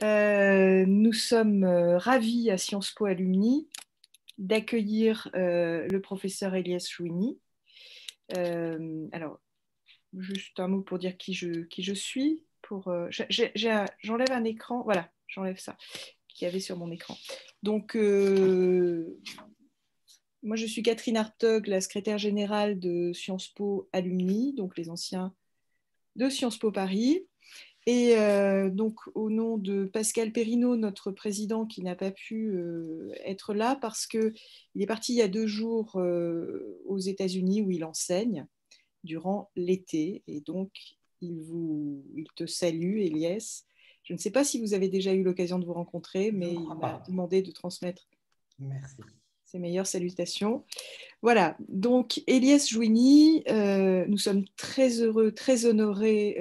Nous sommes ravis à Sciences Po Alumni d'accueillir le professeur Elias Chouini. Alors, juste un mot pour dire qui je suis. J'enlève un écran, voilà, j'enlève ça qu'il y avait sur mon écran. Donc, moi, je suis Catherine Hartog, la secrétaire générale de Sciences Po Alumni, donc les anciens de Sciences Po Paris. Et donc, au nom de Pascal Perrineau, notre président, qui n'a pas pu être là parce qu'il est parti il y a 2 jours aux États-Unis où il enseigne durant l'été. Et donc, il te salue, Elias. Je ne sais pas si vous avez déjà eu l'occasion de vous rencontrer, Je mais ne il crois m'a pas. demandé de transmettre Merci. ses meilleures salutations. Voilà, donc Elias Jouini, nous sommes très heureux, très honorés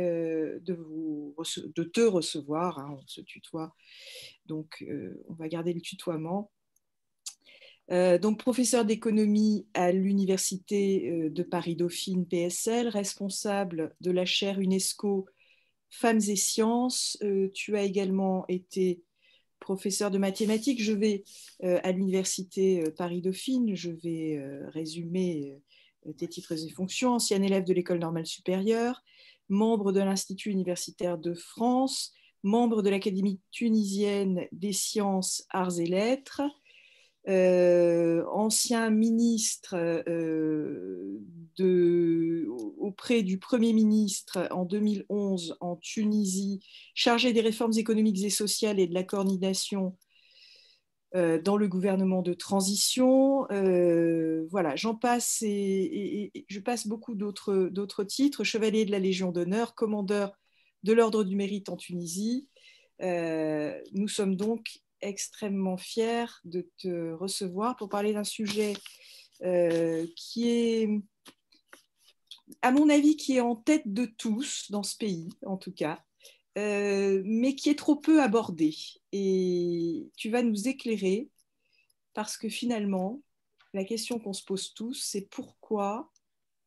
de te recevoir, hein, on se tutoie, donc on va garder le tutoiement. Donc professeur d'économie à l'Université de Paris-Dauphine PSL, responsable de la chaire UNESCO Femmes et Sciences. Tu as également été professeur de mathématiques. Je vais à l'université Paris-Dauphine, je vais résumer tes titres et fonctions. Ancien élève de l'École normale supérieure, membre de l'Institut universitaire de France, membre de l'Académie tunisienne des sciences, arts et lettres, ancien ministre auprès du Premier ministre en 2011 en Tunisie, chargé des réformes économiques et sociales et de la coordination dans le gouvernement de transition. Voilà, j'en passe et je passe beaucoup d'autres titres. Chevalier de la Légion d'honneur, commandeur de l'Ordre du Mérite en Tunisie. Nous sommes donc extrêmement fiers de te recevoir pour parler d'un sujet qui est, à mon avis, qui est en tête de tous dans ce pays, en tout cas, mais qui est trop peu abordé. Et tu vas nous éclairer parce que finalement, la question qu'on se pose tous, c'est pourquoi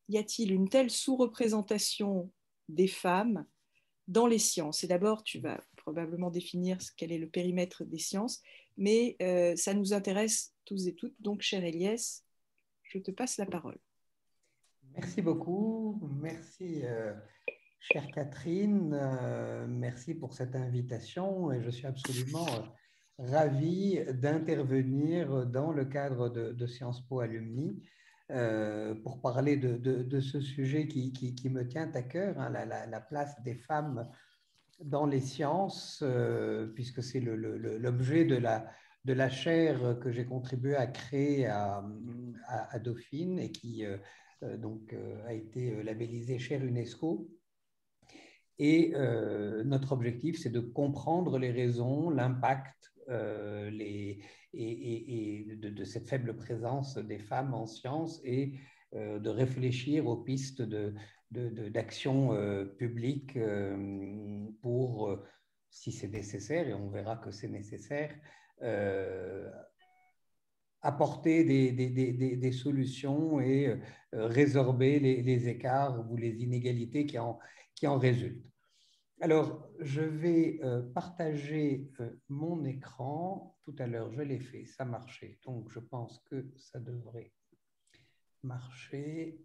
y a-t-il une telle sous-représentation des femmes dans les sciences? Et d'abord, tu vas probablement définir quel est le périmètre des sciences, mais ça nous intéresse tous et toutes. Donc, cher Elias, je te passe la parole. Merci beaucoup. Merci, chère Catherine. Merci pour cette invitation et je suis absolument ravi d'intervenir dans le cadre de Sciences Po Alumni pour parler de ce sujet qui me tient à cœur, hein, la place des femmes dans les sciences, puisque c'est l'objet de la chaire que j'ai contribué à créer à Dauphine et qui a été labellisée chaire UNESCO. Et notre objectif, c'est de comprendre les raisons, l'impact et de cette faible présence des femmes en sciences et de réfléchir aux pistes d'action publique pour, si c'est nécessaire, et on verra que c'est nécessaire, apporter des solutions et résorber les écarts ou les inégalités qui en résultent. Alors, je vais partager mon écran. Tout à l'heure, je l'ai fait, ça marchait. Donc, je pense que ça devrait marcher.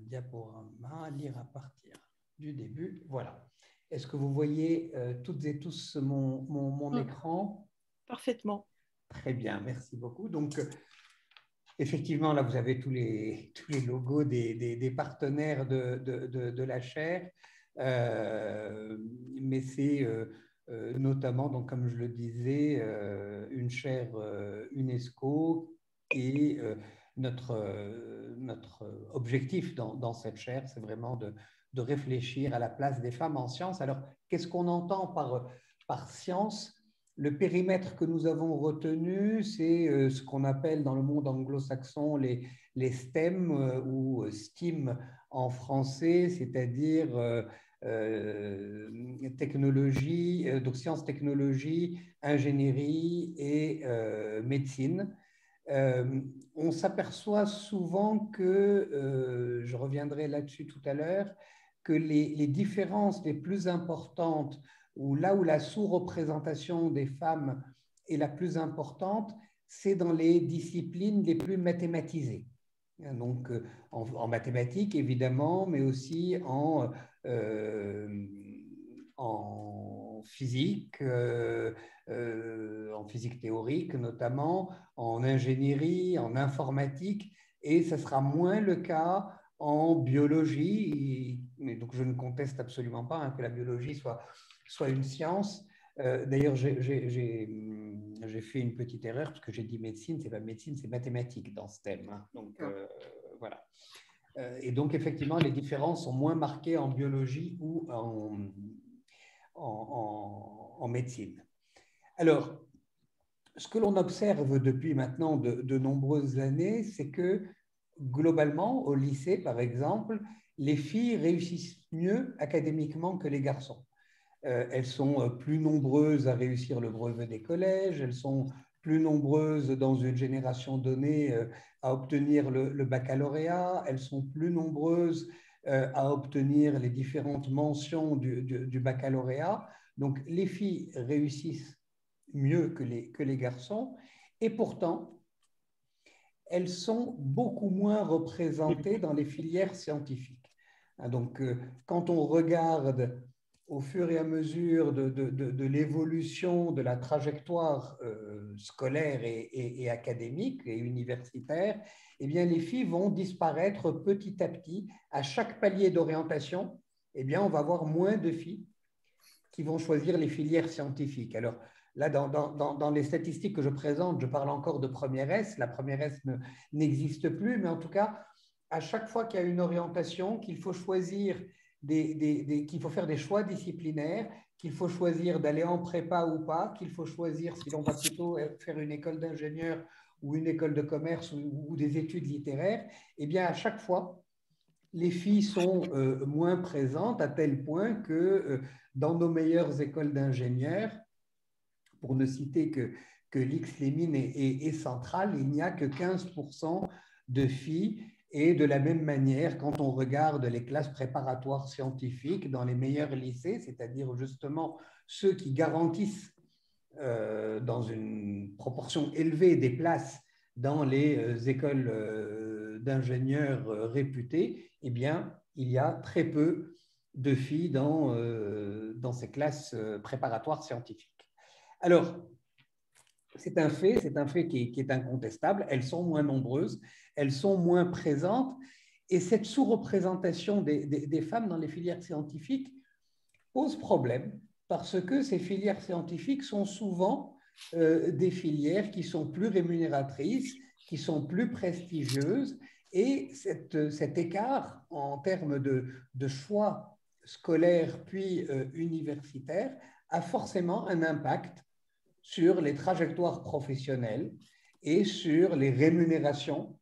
Diaporama, lire à partir du début. Voilà. Est-ce que vous voyez toutes et tous mon écran? Parfaitement. Très bien, merci beaucoup. Donc, effectivement, là, vous avez tous les logos des partenaires de la chaire, mais c'est notamment, donc, comme je le disais, une chaire UNESCO et notre objectif dans cette chaire, c'est vraiment de réfléchir à la place des femmes en sciences. Alors, qu'est-ce qu'on entend par science? Le périmètre que nous avons retenu, c'est ce qu'on appelle dans le monde anglo-saxon les STEM ou STEAM en français, c'est-à-dire technologie, donc sciences, technologie, ingénierie et médecine. On s'aperçoit souvent que, je reviendrai là-dessus tout à l'heure, que les différences les plus importantes là où la sous-représentation des femmes est la plus importante, c'est dans les disciplines les plus mathématisées. Donc, en mathématiques, évidemment, mais aussi en physique théorique notamment, en ingénierie, en informatique, et ce sera moins le cas en biologie. Mais donc, je ne conteste absolument pas que la biologie soit une science. D'ailleurs, j'ai fait une petite erreur parce que j'ai dit médecine, c'est pas médecine, c'est mathématique dans ce thème. Donc, voilà. Et donc, effectivement, les différences sont moins marquées en biologie ou en médecine. Alors, ce que l'on observe depuis maintenant de nombreuses années, c'est que globalement, au lycée, par exemple, les filles réussissent mieux académiquement que les garçons. Elles sont plus nombreuses à réussir le brevet des collèges, elles sont plus nombreuses dans une génération donnée à obtenir le baccalauréat, elles sont plus nombreuses à obtenir les différentes mentions du baccalauréat. Donc, les filles réussissent mieux que les garçons, et pourtant, elles sont beaucoup moins représentées dans les filières scientifiques. Donc, quand on regarde au fur et à mesure de l'évolution de la trajectoire scolaire et académique et universitaire, eh bien, les filles vont disparaître petit à petit. À chaque palier d'orientation, eh bien, on va avoir moins de filles qui vont choisir les filières scientifiques. Alors, là, dans les statistiques que je présente, je parle encore de première S. La première S n'existe plus, mais en tout cas, à chaque fois qu'il y a une orientation, qu'il faut choisir qu'il faut faire des choix disciplinaires, qu'il faut choisir d'aller en prépa ou pas, qu'il faut choisir si l'on va plutôt faire une école d'ingénieur ou une école de commerce ou des études littéraires, eh bien, à chaque fois, les filles sont moins présentes à tel point que dans nos meilleures écoles d'ingénieurs, pour ne citer que l'X-Lémine est centrale, il n'y a que 15% de filles. Et de la même manière, quand on regarde les classes préparatoires scientifiques dans les meilleurs lycées, c'est-à-dire justement ceux qui garantissent dans une proportion élevée des places dans les écoles d'ingénieurs réputées, eh bien, il y a très peu de filles dans ces classes préparatoires scientifiques. Alors, c'est un fait qui est incontestable. Elles sont moins nombreuses, elles sont moins présentes, et cette sous-représentation des femmes dans les filières scientifiques pose problème parce que ces filières scientifiques sont souvent des filières qui sont plus rémunératrices, qui sont plus prestigieuses, et cet écart en termes de choix scolaires puis universitaires a forcément un impact sur les trajectoires professionnelles et sur les rémunérations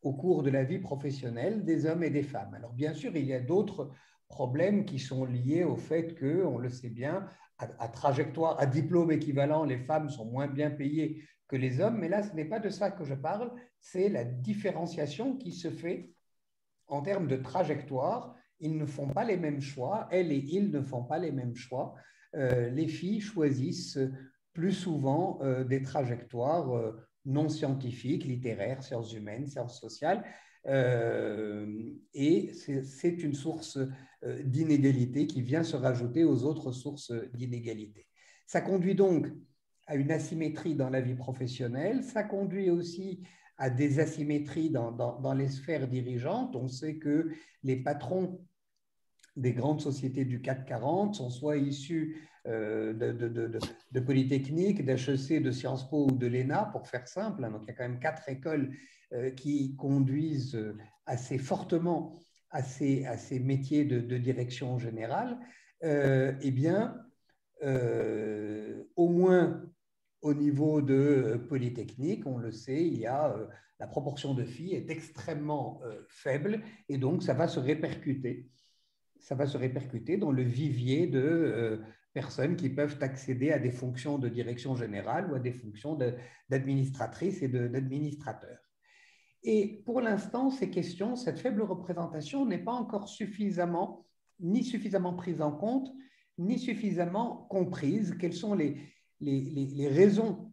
au cours de la vie professionnelle des hommes et des femmes. Alors bien sûr, il y a d'autres problèmes qui sont liés au fait que, on le sait bien, à trajectoire, à diplôme équivalent, les femmes sont moins bien payées que les hommes, mais là, ce n'est pas de ça que je parle, c'est la différenciation qui se fait en termes de trajectoire. Ils ne font pas les mêmes choix, elles et ils ne font pas les mêmes choix. Les filles choisissent plus souvent des trajectoires non scientifiques, littéraires, sciences humaines, sciences sociales, et c'est une source d'inégalité qui vient se rajouter aux autres sources d'inégalité. Ça conduit donc à une asymétrie dans la vie professionnelle, ça conduit aussi à des asymétries dans les sphères dirigeantes. On sait que les patrons des grandes sociétés du CAC 40 sont soit issus de Polytechnique, d'HEC, de Sciences Po ou de l'ENA, pour faire simple. Donc, il y a quand même 4 écoles qui conduisent assez fortement à ces métiers de direction générale. Eh bien, au moins au niveau de Polytechnique, on le sait, il y a la proportion de filles est extrêmement faible, et donc ça va se répercuter dans le vivier de personnes qui peuvent accéder à des fonctions de direction générale ou à des fonctions d'administratrice et d'administrateur. Et pour l'instant, ces questions, cette faible représentation n'est pas encore suffisamment prise en compte, ni suffisamment comprises. Quelles sont les raisons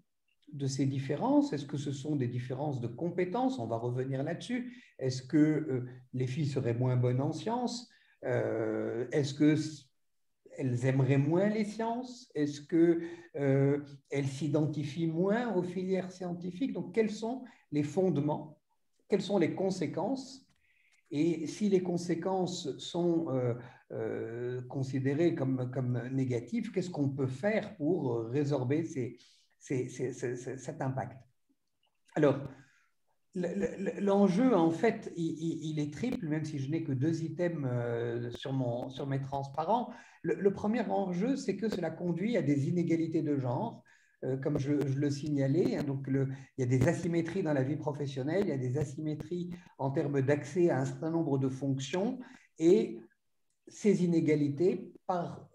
de ces différences? Est-ce que ce sont des différences de compétences? On va revenir là-dessus. Est-ce que les filles seraient moins bonnes en sciences? Est-ce qu'elles aimeraient moins les sciences? Est-ce qu'elles s'identifient moins aux filières scientifiques? Donc, quels sont les fondements? Quelles sont les conséquences? Et si les conséquences sont considérées comme négatives, qu'est-ce qu'on peut faire pour résorber cet impact? Alors, l'enjeu, en fait, il est triple, même si je n'ai que 2 items sur mes transparents. Le premier enjeu, c'est que cela conduit à des inégalités de genre, comme je le signalais. Hein, donc, il y a des asymétries dans la vie professionnelle, il y a des asymétries en termes d'accès à un certain nombre de fonctions, et ces inégalités, par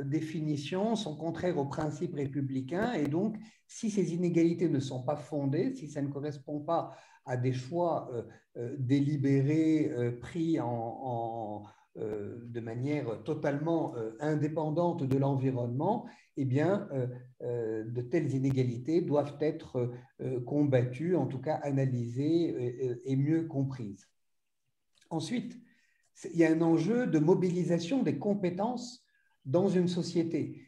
définition, sont contraires aux principes républicains. Et donc, si ces inégalités ne sont pas fondées, si ça ne correspond pas à des choix délibérés, pris de manière totalement indépendante de l'environnement, eh bien, de telles inégalités doivent être combattues, en tout cas analysées et mieux comprises. Ensuite, il y a un enjeu de mobilisation des compétences dans une société.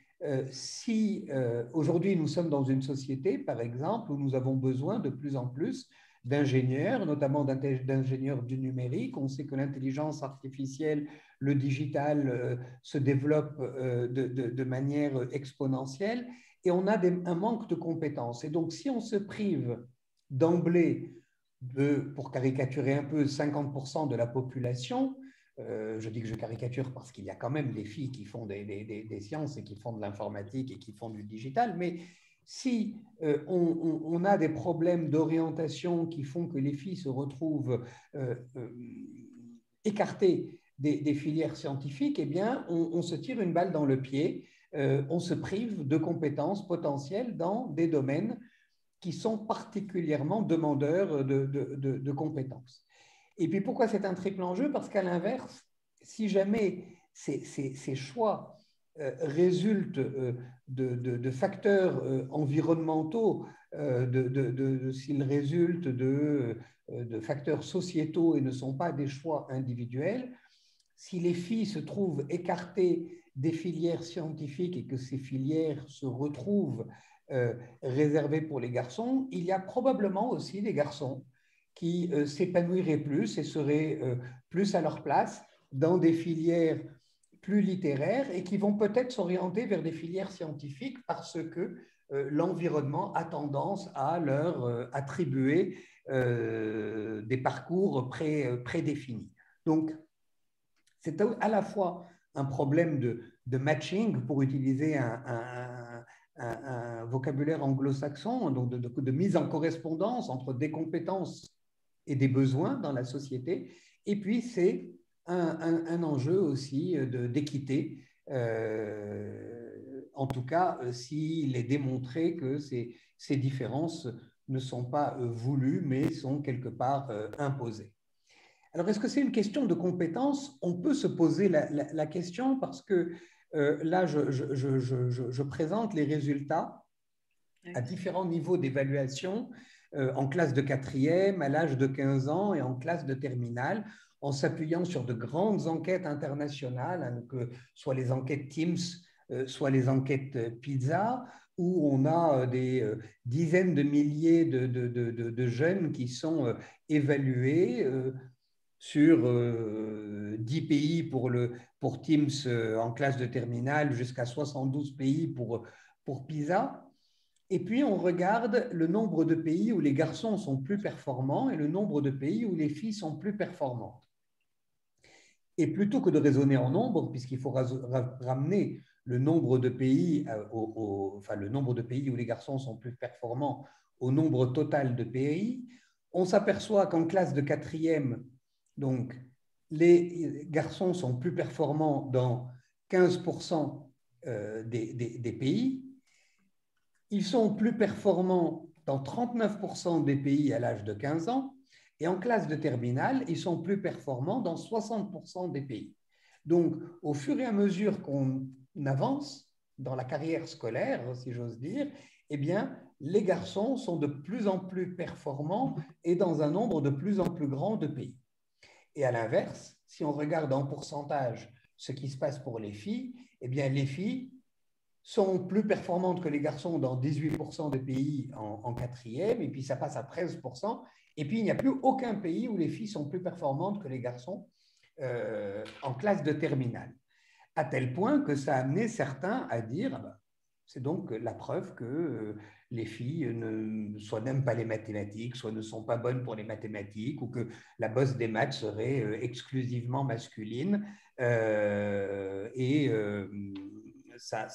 Si aujourd'hui nous sommes dans une société, par exemple, où nous avons besoin de plus en plus d'ingénieurs, notamment d'ingénieurs du numérique, on sait que l'intelligence artificielle, le digital se développe de manière exponentielle, et on a un manque de compétences. Et donc, si on se prive d'emblée pour caricaturer un peu, 50% de la population, je dis que je caricature parce qu'il y a quand même des filles qui font des sciences et qui font de l'informatique et qui font du digital, mais si on a des problèmes d'orientation qui font que les filles se retrouvent écartées des filières scientifiques, eh bien, on se tire une balle dans le pied, on se prive de compétences potentielles dans des domaines qui sont particulièrement demandeurs de compétences. Et puis, pourquoi c'est un triple enjeu? Parce qu'à l'inverse, si jamais ces choix résultent de facteurs environnementaux, s'ils résultent de facteurs sociétaux et ne sont pas des choix individuels, si les filles se trouvent écartées des filières scientifiques et que ces filières se retrouvent réservées pour les garçons, il y a probablement aussi des garçons qui s'épanouiraient plus et seraient plus à leur place dans des filières plus littéraires et qui vont peut-être s'orienter vers des filières scientifiques parce que l'environnement a tendance à leur attribuer des parcours prédéfinis. Donc, c'est à la fois un problème de matching, pour utiliser un vocabulaire anglo-saxon, donc de mise en correspondance entre des compétences et des besoins dans la société. Et puis, c'est un enjeu aussi d'équité, en tout cas, s'il est démontré que ces différences ne sont pas voulues, mais sont quelque part imposées. Alors, est-ce que c'est une question de compétence? On peut se poser la question parce que là, je présente les résultats à différents niveaux d'évaluation, en classe de 4e, à l'âge de 15 ans et en classe de terminale, en s'appuyant sur de grandes enquêtes internationales, hein, que soit les enquêtes Teams, soit les enquêtes PISA, où on a des dizaines de milliers de jeunes qui sont évalués sur 10 pays pour Teams en classe de terminale, jusqu'à 72 pays pour PISA. Et puis, on regarde le nombre de pays où les garçons sont plus performants et le nombre de pays où les filles sont plus performantes. Et plutôt que de raisonner en nombre, puisqu'il faut ramener le nombre de pays, le nombre de pays où les garçons sont plus performants au nombre total de pays, on s'aperçoit qu'en classe de 4e, donc, les garçons sont plus performants dans 15% des pays. Ils sont plus performants dans 39% des pays à l'âge de 15 ans. Et en classe de terminale, ils sont plus performants dans 60% des pays. Donc, au fur et à mesure qu'on avance dans la carrière scolaire, si j'ose dire, eh bien, les garçons sont de plus en plus performants et dans un nombre de plus en plus grand de pays. Et à l'inverse, si on regarde en pourcentage ce qui se passe pour les filles, eh bien, les filles sont plus performantes que les garçons dans 18% des pays en quatrième, et puis ça passe à 13%. Et puis, il n'y a plus aucun pays où les filles sont plus performantes que les garçons en classe de terminale. À tel point que ça a amené certains à dire, c'est donc la preuve que les filles soit n'aiment pas les mathématiques, soit ne sont pas bonnes pour les mathématiques, ou que la bosse des maths serait exclusivement masculine. Ça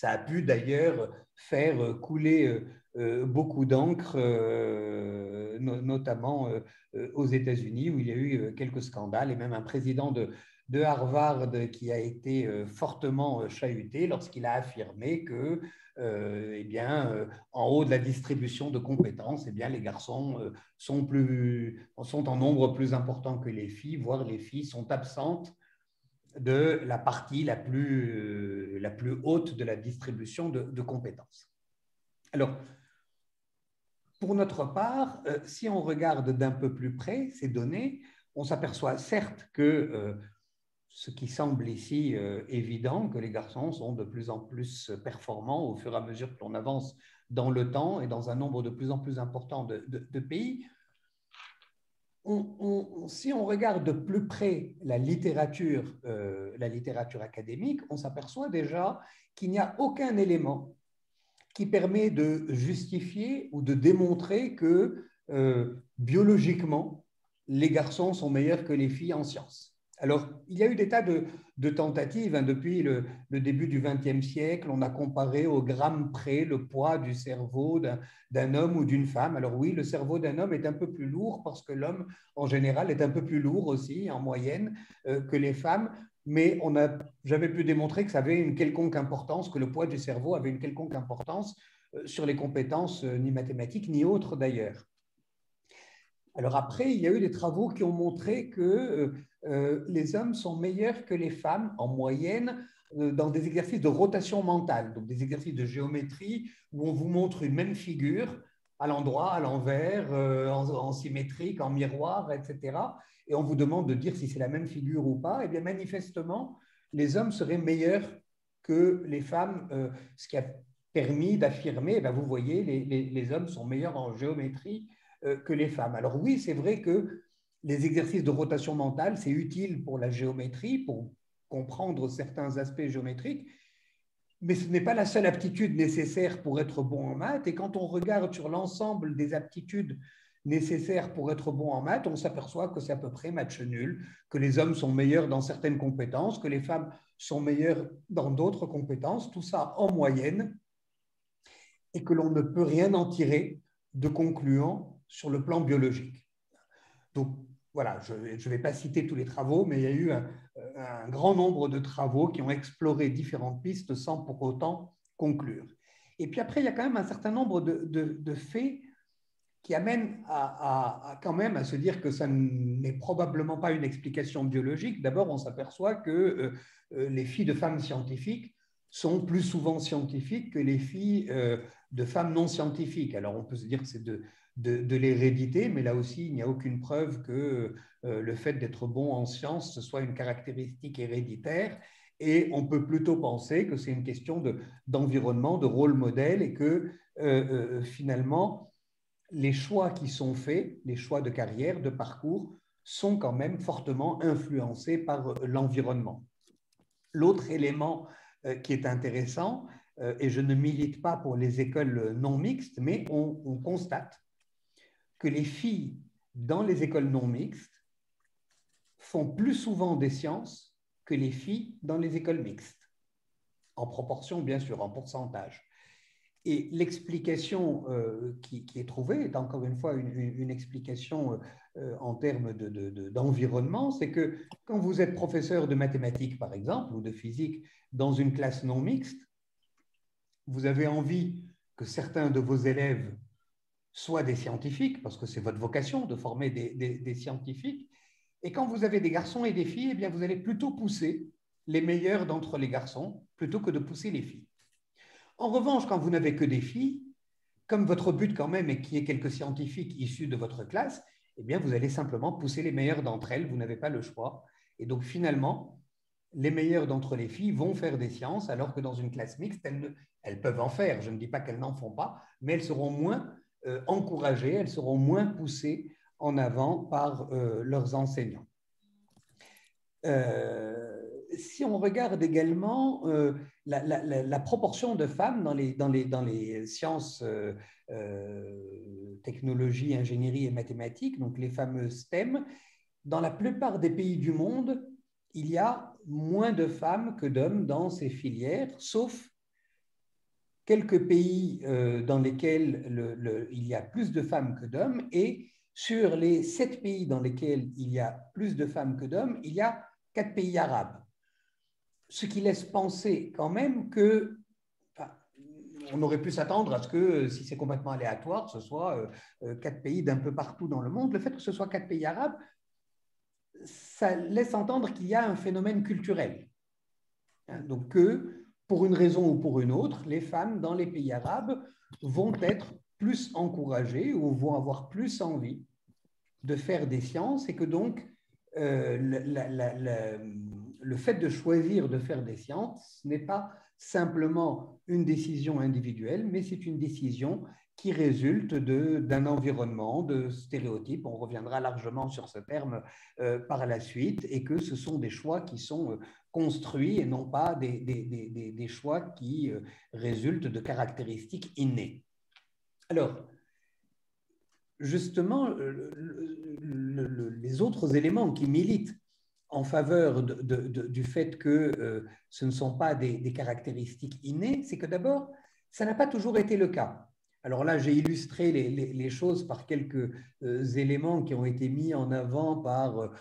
a pu d'ailleurs faire couler beaucoup d'encre, notamment aux États-Unis, où il y a eu quelques scandales, et même un président de Harvard qui a été fortement chahuté lorsqu'il a affirmé que, en haut de la distribution de compétences, les garçons sont en nombre plus important que les filles, voire les filles sont absentes de la partie la plus haute de la distribution de compétences. Alors, pour notre part, si on regarde d'un peu plus près ces données, on s'aperçoit certes que ce qui semble ici évident, que les garçons sont de plus en plus performants au fur et à mesure que l'on avance dans le temps et dans un nombre de plus en plus important de pays. Si on regarde de plus près la littérature académique, on s'aperçoit déjà qu'il n'y a aucun élément qui permet de justifier ou de démontrer que biologiquement, les garçons sont meilleurs que les filles en sciences. Alors, il y a eu des tas de tentatives depuis le début du XXe siècle. On a comparé au gramme près le poids du cerveau d'un homme ou d'une femme. Alors oui, le cerveau d'un homme est un peu plus lourd parce que l'homme, en général, est un peu plus lourd aussi, en moyenne, que les femmes. Mais on n'a jamais pu démontrer que ça avait une quelconque importance, que le poids du cerveau avait une quelconque importance sur les compétences ni mathématiques, ni autres d'ailleurs. Alors après, il y a eu des travaux qui ont montré que les hommes sont meilleurs que les femmes en moyenne dans des exercices de rotation mentale, donc des exercices de géométrie où on vous montre une même figure à l'endroit, à l'envers, en symétrique, en miroir, etc. Et on vous demande de dire si c'est la même figure ou pas. Eh bien, manifestement, les hommes seraient meilleurs que les femmes, ce qui a permis d'affirmer, vous voyez, les hommes sont meilleurs en géométrie que les femmes. Alors oui, c'est vrai que les exercices de rotation mentale, c'est utile pour la géométrie, pour comprendre certains aspects géométriques, mais ce n'est pas la seule aptitude nécessaire pour être bon en maths. Et quand on regarde sur l'ensemble des aptitudes nécessaires pour être bon en maths, on s'aperçoit que c'est à peu près match nul, que les hommes sont meilleurs dans certaines compétences, que les femmes sont meilleures dans d'autres compétences, tout ça en moyenne, et que l'on ne peut rien en tirer de concluant sur le plan biologique. Donc, voilà, je ne vais pas citer tous les travaux, mais il y a eu un grand nombre de travaux qui ont exploré différentes pistes sans pour autant conclure. Et puis après, il y a quand même un certain nombre de faits qui amènent quand même à se dire que ça n'est probablement pas une explication biologique. D'abord, on s'aperçoit que les filles de femmes scientifiques sont plus souvent scientifiques que les filles de femmes non scientifiques. Alors, on peut se dire que c'est de l'hérédité, mais là aussi, il n'y a aucune preuve que le fait d'être bon en sciences, ce soit une caractéristique héréditaire. Et on peut plutôt penser que c'est une question d'environnement, de rôle modèle, et que finalement, les choix qui sont faits, les choix de carrière, de parcours, sont quand même fortement influencés par l'environnement. L'autre élément qui est intéressant, et je ne milite pas pour les écoles non mixtes, mais on constate que les filles dans les écoles non mixtes font plus souvent des sciences que les filles dans les écoles mixtes, en proportion bien sûr, en pourcentage. Et l'explication qui est trouvée est encore une fois une explication en termes d'environnement, c'est que quand vous êtes professeur de mathématiques, par exemple, ou de physique dans une classe non mixte, vous avez envie que certains de vos élèves soient des scientifiques, parce que c'est votre vocation de former des scientifiques, et quand vous avez des garçons et des filles, eh bien, vous allez plutôt pousser les meilleurs d'entre les garçons plutôt que de pousser les filles. En revanche, quand vous n'avez que des filles, comme votre but quand même est qu'il y ait quelques scientifiques issus de votre classe, eh bien, vous allez simplement pousser les meilleures d'entre elles, vous n'avez pas le choix. Et donc, finalement, les meilleures d'entre les filles vont faire des sciences, alors que dans une classe mixte, elles peuvent en faire. Je ne dis pas qu'elles n'en font pas, mais elles seront moins encouragées, elles seront moins poussées en avant par leurs enseignants. Si on regarde également la proportion de femmes dans les sciences, technologie, ingénierie et mathématiques, donc les fameux STEM, dans la plupart des pays du monde, il y a moins de femmes que d'hommes dans ces filières, sauf quelques pays dans lesquels il y a plus de femmes que d'hommes, et sur les 7 pays dans lesquels il y a plus de femmes que d'hommes, il y a 4 pays arabes. Ce qui laisse penser quand même que, enfin, on aurait pu s'attendre à ce que, si c'est complètement aléatoire, ce soit 4 pays d'un peu partout dans le monde. Le fait que ce soit 4 pays arabes, ça laisse entendre qu'il y a un phénomène culturel. Donc que, pour une raison ou pour une autre, les femmes dans les pays arabes vont être plus encouragées ou vont avoir plus envie de faire des sciences, et que donc le fait de choisir de faire des sciences n'est pas simplement une décision individuelle, mais c'est une décision qui résulte d'un environnement, de stéréotypes. On reviendra largement sur ce terme par la suite, et que ce sont des choix qui sont construits et non pas des choix qui résultent de caractéristiques innées. Alors, justement, les autres éléments qui militent en faveur du fait que ce ne sont pas des caractéristiques innées, c'est que d'abord, ça n'a pas toujours été le cas. Alors là, j'ai illustré les choses par quelques éléments qui ont été mis en avant par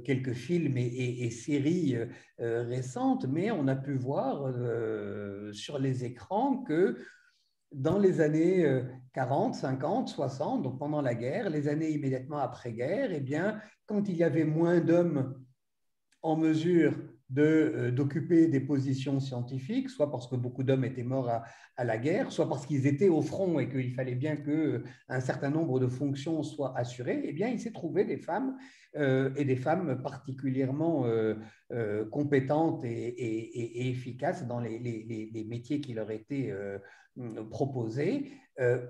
quelques films et séries récentes, mais on a pu voir sur les écrans que dans les années 40, 50, 60, donc pendant la guerre, les années immédiatement après-guerre, eh bien, quand il y avait moins d'hommes en mesure d'occuper des positions scientifiques, soit parce que beaucoup d'hommes étaient morts à la guerre, soit parce qu'ils étaient au front et qu'il fallait bien qu'un certain nombre de fonctions soient assurées, eh bien, il s'est trouvé des femmes et des femmes particulièrement compétentes et efficaces dans les métiers qui leur étaient proposés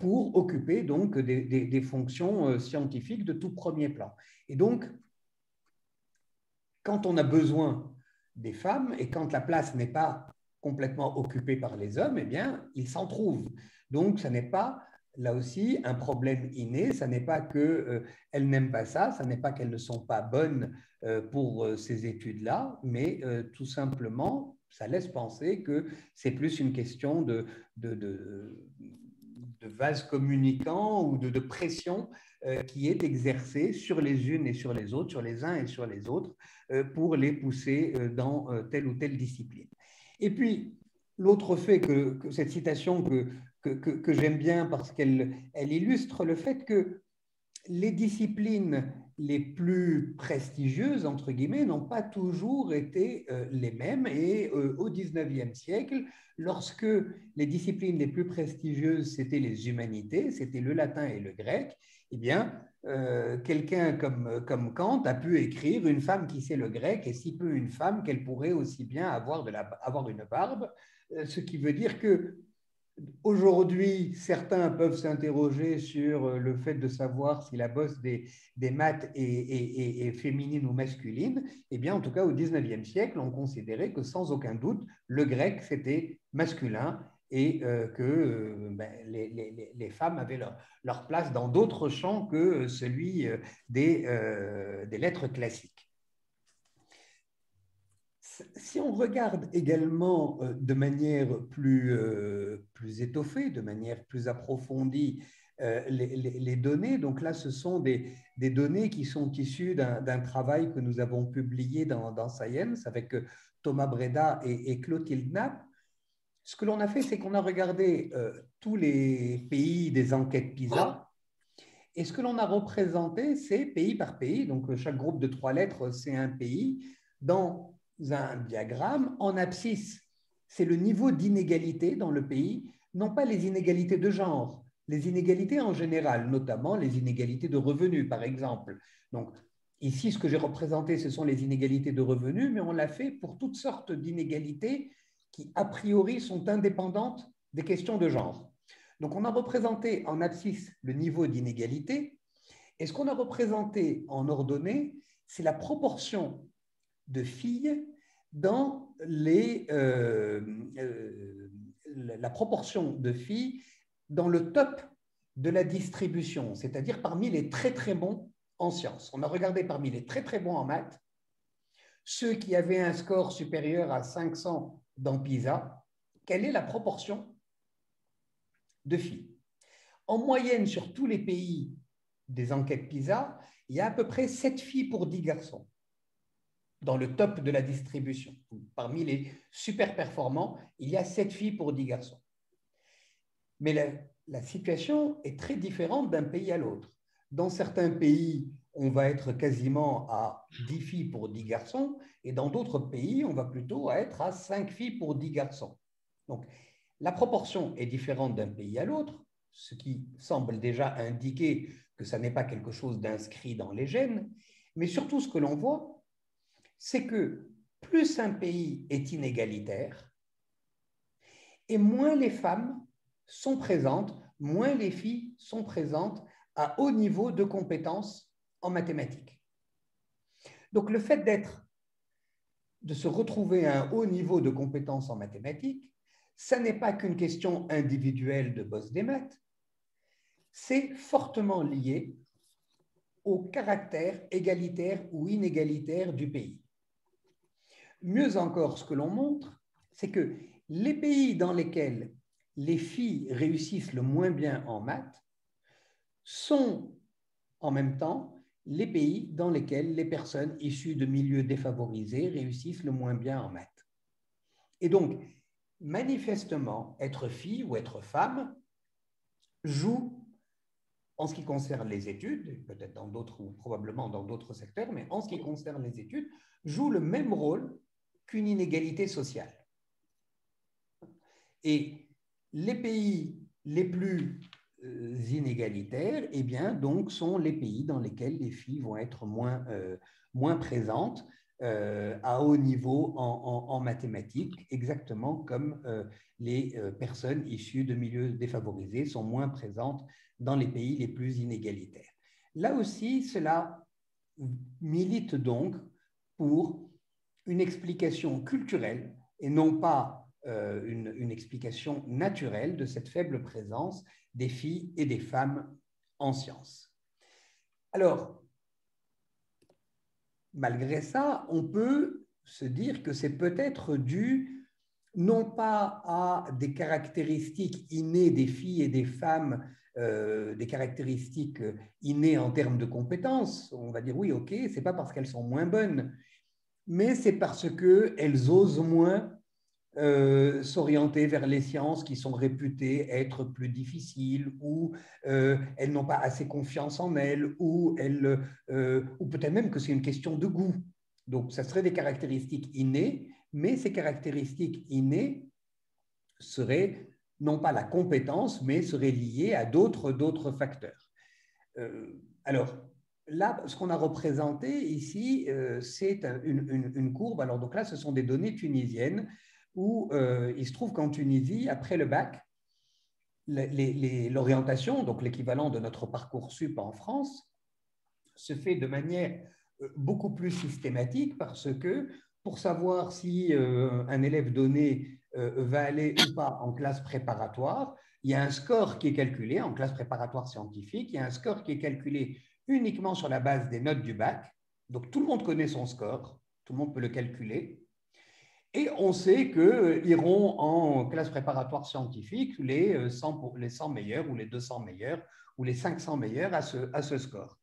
pour occuper donc des fonctions scientifiques de tout premier plan. Et donc, quand on a besoin des femmes et quand la place n'est pas complètement occupée par les hommes, eh bien, ils s'en trouvent. Donc, ce n'est pas, là aussi, un problème inné. Ce n'est pas qu'elles n'aiment pas ça, ce n'est pas qu'elles ne sont pas bonnes pour ces études-là, mais tout simplement, ça laisse penser que c'est plus une question de vase communicant ou de pression qui est exercée sur les unes et sur les autres, sur les uns et sur les autres, pour les pousser dans telle ou telle discipline. Et puis, l'autre fait que cette citation que j'aime bien parce qu'elle illustre le fait que les disciplines les plus prestigieuses, entre guillemets, n'ont pas toujours été les mêmes. Et au XIXe siècle, lorsque les disciplines les plus prestigieuses, c'était les humanités, c'était le latin et le grec, eh bien, quelqu'un comme Kant a pu écrire « Une femme qui sait le grec, et si peu une femme qu'elle pourrait aussi bien avoir une barbe », ce qui veut dire que aujourd'hui, certains peuvent s'interroger sur le fait de savoir si la bosse des maths est féminine ou masculine. Eh bien, en tout cas, au XIXe siècle, on considérait que sans aucun doute, le grec, c'était masculin et que les femmes avaient leur place dans d'autres champs que celui des lettres classiques. Si on regarde également de manière plus étoffée, de manière plus approfondie, les données, donc là, ce sont des données qui sont issues d'un travail que nous avons publié dans Science avec Thomas Breda et Clotilde Knapp. Ce que l'on a fait, c'est qu'on a regardé tous les pays des enquêtes PISA, et ce que l'on a représenté, c'est pays par pays, donc chaque groupe de 3 lettres, c'est un pays, dans un diagramme, en abscisse, c'est le niveau d'inégalité dans le pays, non pas les inégalités de genre, les inégalités en général, notamment les inégalités de revenus, par exemple. Donc, ici, ce que j'ai représenté, ce sont les inégalités de revenus, mais on l'a fait pour toutes sortes d'inégalités qui, a priori, sont indépendantes des questions de genre. Donc, on a représenté en abscisse le niveau d'inégalité, et ce qu'on a représenté en ordonnée, c'est la proportion de filles dans la proportion de filles dans le top de la distribution, c'est-à-dire parmi les très très bons en sciences. On a regardé parmi les très très bons en maths, ceux qui avaient un score supérieur à 500 dans PISA, quelle est la proportion de filles? En moyenne, sur tous les pays des enquêtes PISA, il y a à peu près 7 filles pour 10 garçons dans le top de la distribution. Parmi les super performants, il y a 7 filles pour 10 garçons. Mais la situation est très différente d'un pays à l'autre. Dans certains pays, on va être quasiment à 10 filles pour 10 garçons, et dans d'autres pays, on va plutôt être à 5 filles pour 10 garçons. Donc, la proportion est différente d'un pays à l'autre, ce qui semble déjà indiquer que ça n'est pas quelque chose d'inscrit dans les gènes, mais surtout ce que l'on voit, c'est que plus un pays est inégalitaire, et moins les femmes sont présentes, moins les filles sont présentes à haut niveau de compétences en mathématiques. Donc le fait de se retrouver à un haut niveau de compétences en mathématiques, ça n'est pas qu'une question individuelle de boss des maths, c'est fortement lié au caractère égalitaire ou inégalitaire du pays. Mieux encore, ce que l'on montre, c'est que les pays dans lesquels les filles réussissent le moins bien en maths sont en même temps les pays dans lesquels les personnes issues de milieux défavorisés réussissent le moins bien en maths. Et donc, manifestement, être fille ou être femme joue, en ce qui concerne les études, peut-être dans d'autres ou probablement dans d'autres secteurs, mais en ce qui concerne les études, joue le même rôle qu'une inégalité sociale. Et les pays les plus inégalitaires, eh bien, donc, sont les pays dans lesquels les filles vont être moins présentes à haut niveau en mathématiques, exactement comme les personnes issues de milieux défavorisés sont moins présentes dans les pays les plus inégalitaires. Là aussi, cela milite donc pour une explication culturelle et non pas une explication naturelle de cette faible présence des filles et des femmes en sciences. Alors, malgré ça, on peut se dire que c'est peut-être dû non pas à des caractéristiques innées des filles et des femmes, des caractéristiques innées en termes de compétences. On va dire oui, ok, c'est pas parce qu'elles sont moins bonnes, mais c'est parce qu'elles osent moins s'orienter vers les sciences qui sont réputées être plus difficiles, ou elles n'ont pas assez confiance en elles, ou peut-être même que c'est une question de goût. Donc, ça serait des caractéristiques innées, mais ces caractéristiques innées seraient non pas la compétence, mais seraient liées à d'autres facteurs. Alors, là, ce qu'on a représenté ici, c'est une courbe. Alors, donc là, ce sont des données tunisiennes où il se trouve qu'en Tunisie, après le bac, l'orientation, donc l'équivalent de notre Parcoursup en France, se fait de manière beaucoup plus systématique parce que pour savoir si un élève donné va aller ou pas en classe préparatoire, il y a un score qui est calculé en classe préparatoire scientifique, il y a un score qui est calculé uniquement sur la base des notes du bac. Donc tout le monde connaît son score, tout le monde peut le calculer. Et on sait qu'iront en classe préparatoire scientifique les 100 meilleurs ou les 200 meilleurs ou les 500 meilleurs à ce score.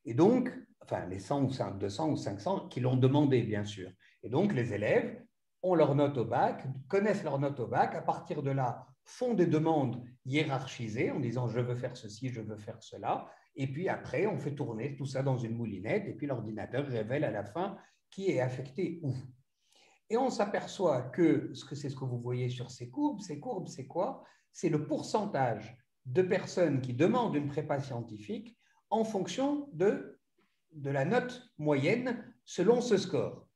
Et donc, enfin les 100 ou 200 ou 500 qui l'ont demandé, bien sûr. Et donc, les élèves ont leur note au bac, connaissent leur note au bac, à partir de là, font des demandes hiérarchisées en disant « je veux faire ceci, je veux faire cela ». Et puis après, on fait tourner tout ça dans une moulinette et puis l'ordinateur révèle à la fin qui est affecté où. Et on s'aperçoit que c'est ce que vous voyez sur ces courbes, c'est quoi? C'est le pourcentage de personnes qui demandent une prépa scientifique en fonction de la note moyenne selon ce score.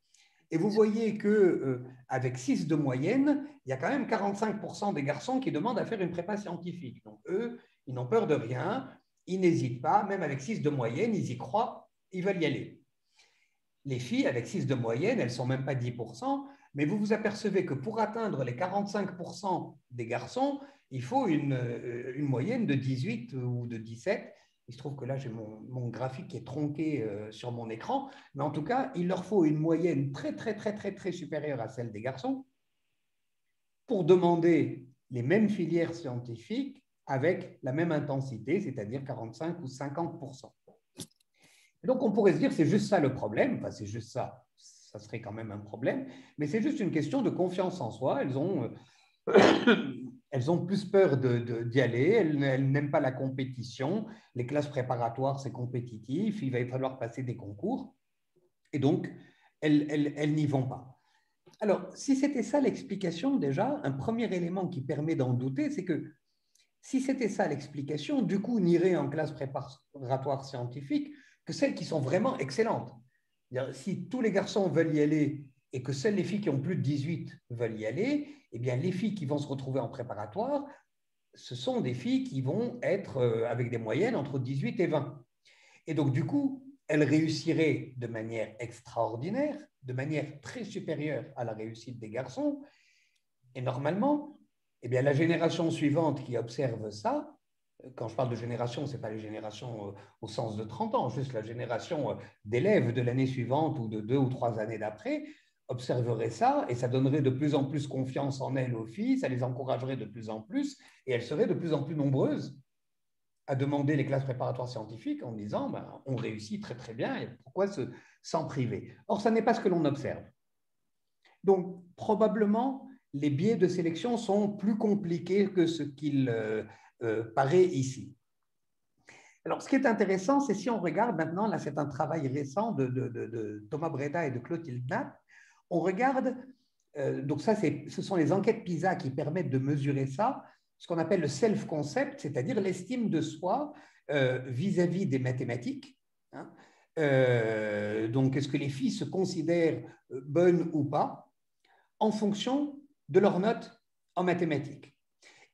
Et vous voyez qu'avec 6 de moyenne, il y a quand même 45% des garçons qui demandent à faire une prépa scientifique. Donc eux, ils n'ont peur de rien, ils n'hésitent pas, même avec 6 de moyenne, ils y croient, ils veulent y aller. Les filles, avec 6 de moyenne, elles ne sont même pas 10%, mais vous vous apercevez que pour atteindre les 45% des garçons, il faut une moyenne de 18 ou de 17. Il se trouve que là, j'ai mon graphique qui est tronqué sur mon écran, mais en tout cas, il leur faut une moyenne très, très, très, très, très supérieure à celle des garçons pour demander les mêmes filières scientifiques avec la même intensité, c'est-à-dire 45 ou 50%. Et donc, on pourrait se dire, c'est juste ça le problème, enfin, c'est juste ça, ça serait quand même un problème, mais c'est juste une question de confiance en soi. Elles ont plus peur d'y aller, elles n'aiment pas la compétition, les classes préparatoires, c'est compétitif, il va falloir passer des concours, et donc, elles n'y vont pas. Alors, si c'était ça l'explication, déjà, un premier élément qui permet d'en douter, c'est que si c'était ça l'explication, du coup, n'irait en classe préparatoire scientifique que celles qui sont vraiment excellentes. Si tous les garçons veulent y aller et que seules les filles qui ont plus de 18 veulent y aller, eh bien, les filles qui vont se retrouver en préparatoire, ce sont des filles qui vont être avec des moyennes entre 18 et 20. Et donc, du coup, elles réussiraient de manière extraordinaire, de manière très supérieure à la réussite des garçons. Et normalement, eh bien, la génération suivante qui observe ça, quand je parle de génération, ce n'est pas les générations au sens de 30 ans, juste la génération d'élèves de l'année suivante ou de 2 ou 3 années d'après, observerait ça et ça donnerait de plus en plus confiance en elles aux filles, ça les encouragerait de plus en plus et elles seraient de plus en plus nombreuses à demander les classes préparatoires scientifiques en disant ben, on réussit très très bien et pourquoi s'en priver? Or, ça n'est pas ce que l'on observe. Donc, probablement, les biais de sélection sont plus compliqués que ce qu'il paraît ici. Alors, ce qui est intéressant, c'est si on regarde maintenant, là c'est un travail récent de Thomas Breda et de Clotilde Knapp, on regarde, donc ça ce sont les enquêtes PISA qui permettent de mesurer ça, ce qu'on appelle le self-concept, c'est-à-dire l'estime de soi vis-à-vis des mathématiques. Hein. Donc, est-ce que les filles se considèrent bonnes ou pas en fonction de leur note en mathématiques?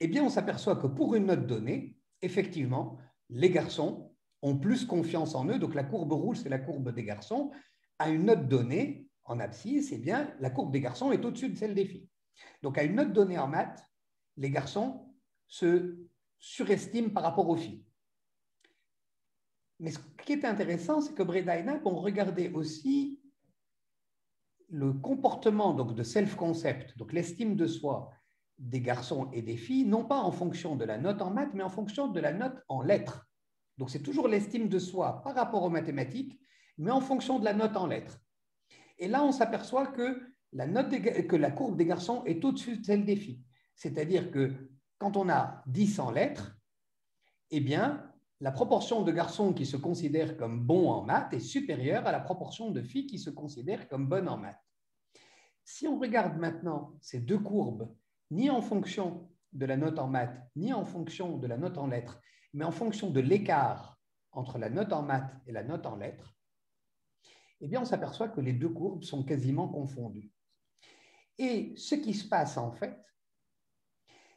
Eh bien, on s'aperçoit que pour une note donnée, effectivement, les garçons ont plus confiance en eux. Donc, la courbe rouge, c'est la courbe des garçons. À une note donnée, en abscisse, eh bien, la courbe des garçons est au-dessus de celle des filles. Donc, à une note donnée en maths, les garçons se surestiment par rapport aux filles. Mais ce qui est intéressant, c'est que Breda et Knapp ont regardé aussi le comportement donc, de self-concept, donc l'estime de soi des garçons et des filles, non pas en fonction de la note en maths, mais en fonction de la note en lettres. Donc c'est toujours l'estime de soi par rapport aux mathématiques, mais en fonction de la note en lettres. Et là, on s'aperçoit que la courbe des garçons est au-dessus de celle des filles. C'est-à-dire que quand on a 10 en lettres, eh bien, la proportion de garçons qui se considèrent comme bons en maths est supérieure à la proportion de filles qui se considèrent comme bonnes en maths. Si on regarde maintenant ces deux courbes, ni en fonction de la note en maths, ni en fonction de la note en lettres, mais en fonction de l'écart entre la note en maths et la note en lettres, eh bien, on s'aperçoit que les deux courbes sont quasiment confondues. Et ce qui se passe en fait,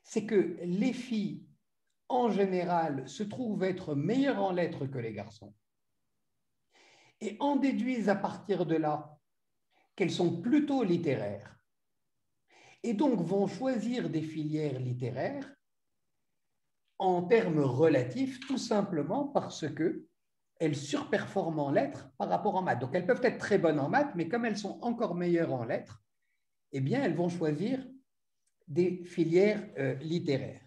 c'est que les filles, en général, se trouvent être meilleures en lettres que les garçons et en déduisent à partir de là qu'elles sont plutôt littéraires et donc vont choisir des filières littéraires en termes relatifs, tout simplement parce qu'elles surperforment en lettres par rapport en maths. Donc, elles peuvent être très bonnes en maths, mais comme elles sont encore meilleures en lettres, eh bien, elles vont choisir des filières littéraires.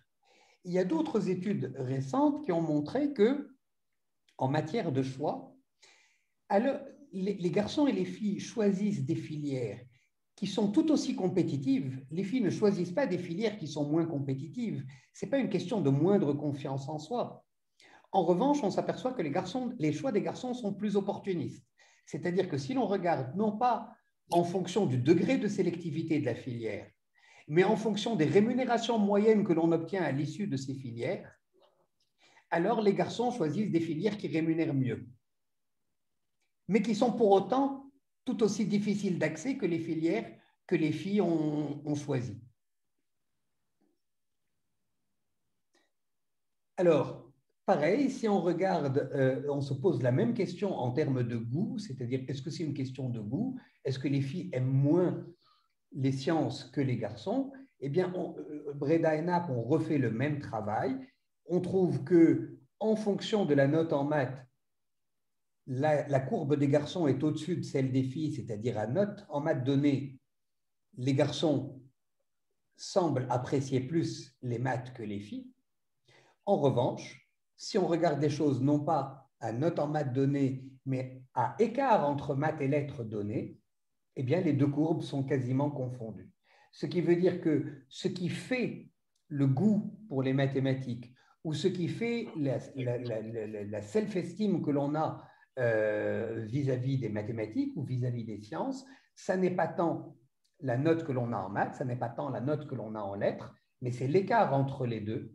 Il y a d'autres études récentes qui ont montré que, en matière de choix, alors, les garçons et les filles choisissent des filières qui sont tout aussi compétitives. Les filles ne choisissent pas des filières qui sont moins compétitives. Ce n'est pas une question de moindre confiance en soi. En revanche, on s'aperçoit que les choix des garçons sont plus opportunistes. C'est-à-dire que si l'on regarde non pas en fonction du degré de sélectivité de la filière, mais en fonction des rémunérations moyennes que l'on obtient à l'issue de ces filières, alors les garçons choisissent des filières qui rémunèrent mieux, mais qui sont pour autant tout aussi difficiles d'accès que les filières que les filles ont choisies. Alors, pareil, si on regarde, on se pose la même question en termes de goût, c'est-à-dire est-ce que c'est une question de goût? Est-ce que les filles aiment moins les sciences que les garçons? Eh bien, Breda et Naples ont refait le même travail. On trouve que, en fonction de la note en maths, la courbe des garçons est au-dessus de celle des filles, c'est-à-dire à note en maths donnée, les garçons semblent apprécier plus les maths que les filles. En revanche, si on regarde des choses non pas à note en maths donnée, mais à écart entre maths et lettres données, eh bien, les deux courbes sont quasiment confondues. Ce qui veut dire que ce qui fait le goût pour les mathématiques ou ce qui fait la self-esteem que l'on a vis-à-vis des mathématiques ou vis-à-vis des sciences, ça n'est pas tant la note que l'on a en maths, ça n'est pas tant la note que l'on a en lettres, mais c'est l'écart entre les deux.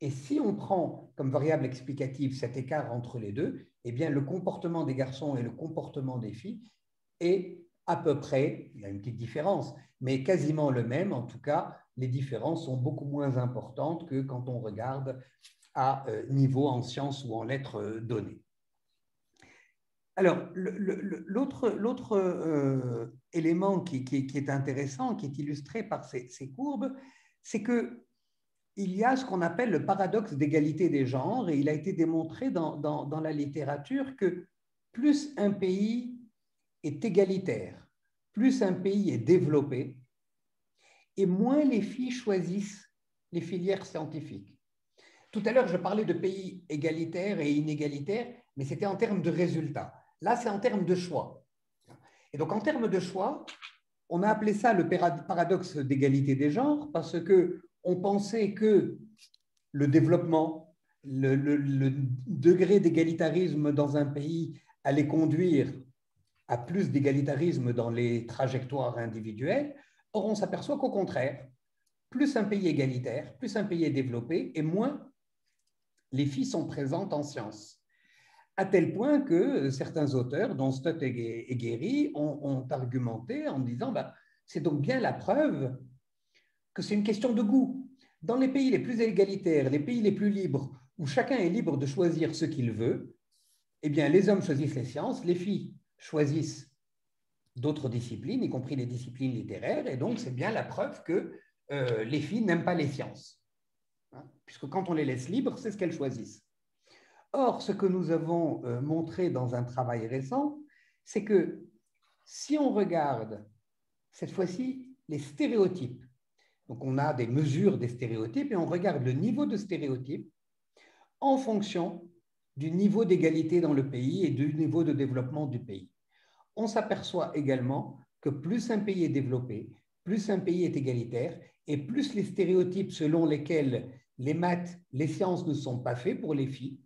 Et si on prend comme variable explicative cet écart entre les deux, eh bien, le comportement des garçons et le comportement des filles est à peu près, il y a une petite différence, mais quasiment le même. En tout cas, les différences sont beaucoup moins importantes que quand on regarde à niveau en sciences ou en lettres données. Alors, l'autre élément qui est intéressant, qui est illustré par ces courbes, c'est que il y a ce qu'on appelle le paradoxe d'égalité des genres, et il a été démontré dans la littérature que plus un pays est égalitaire, plus un pays est développé, et moins les filles choisissent les filières scientifiques. Tout à l'heure, je parlais de pays égalitaires et inégalitaires, mais c'était en termes de résultats. Là, c'est en termes de choix. Et donc, en termes de choix, on a appelé ça le paradoxe d'égalité des genres parce qu'on pensait que le développement, le degré d'égalitarisme dans un pays allait conduire à plus d'égalitarisme dans les trajectoires individuelles. Or, on s'aperçoit qu'au contraire, plus un pays est égalitaire, plus un pays est développé, et moins les filles sont présentes en sciences. À tel point que certains auteurs, dont Stott et Guéry, ont argumenté en disant c'est donc bien la preuve que c'est une question de goût. Dans les pays les plus égalitaires, les pays les plus libres, où chacun est libre de choisir ce qu'il veut, eh bien, les hommes choisissent les sciences, les filles choisissent d'autres disciplines, y compris les disciplines littéraires, et donc c'est bien la preuve que les filles n'aiment pas les sciences. Hein, puisque quand on les laisse libres, c'est ce qu'elles choisissent. Or, ce que nous avons montré dans un travail récent, c'est que si on regarde cette fois-ci les stéréotypes, donc on a des mesures des stéréotypes et on regarde le niveau de stéréotypes en fonction du niveau d'égalité dans le pays et du niveau de développement du pays. On s'aperçoit également que plus un pays est développé, plus un pays est égalitaire et plus les stéréotypes selon lesquels les maths, les sciences ne sont pas faits pour les filles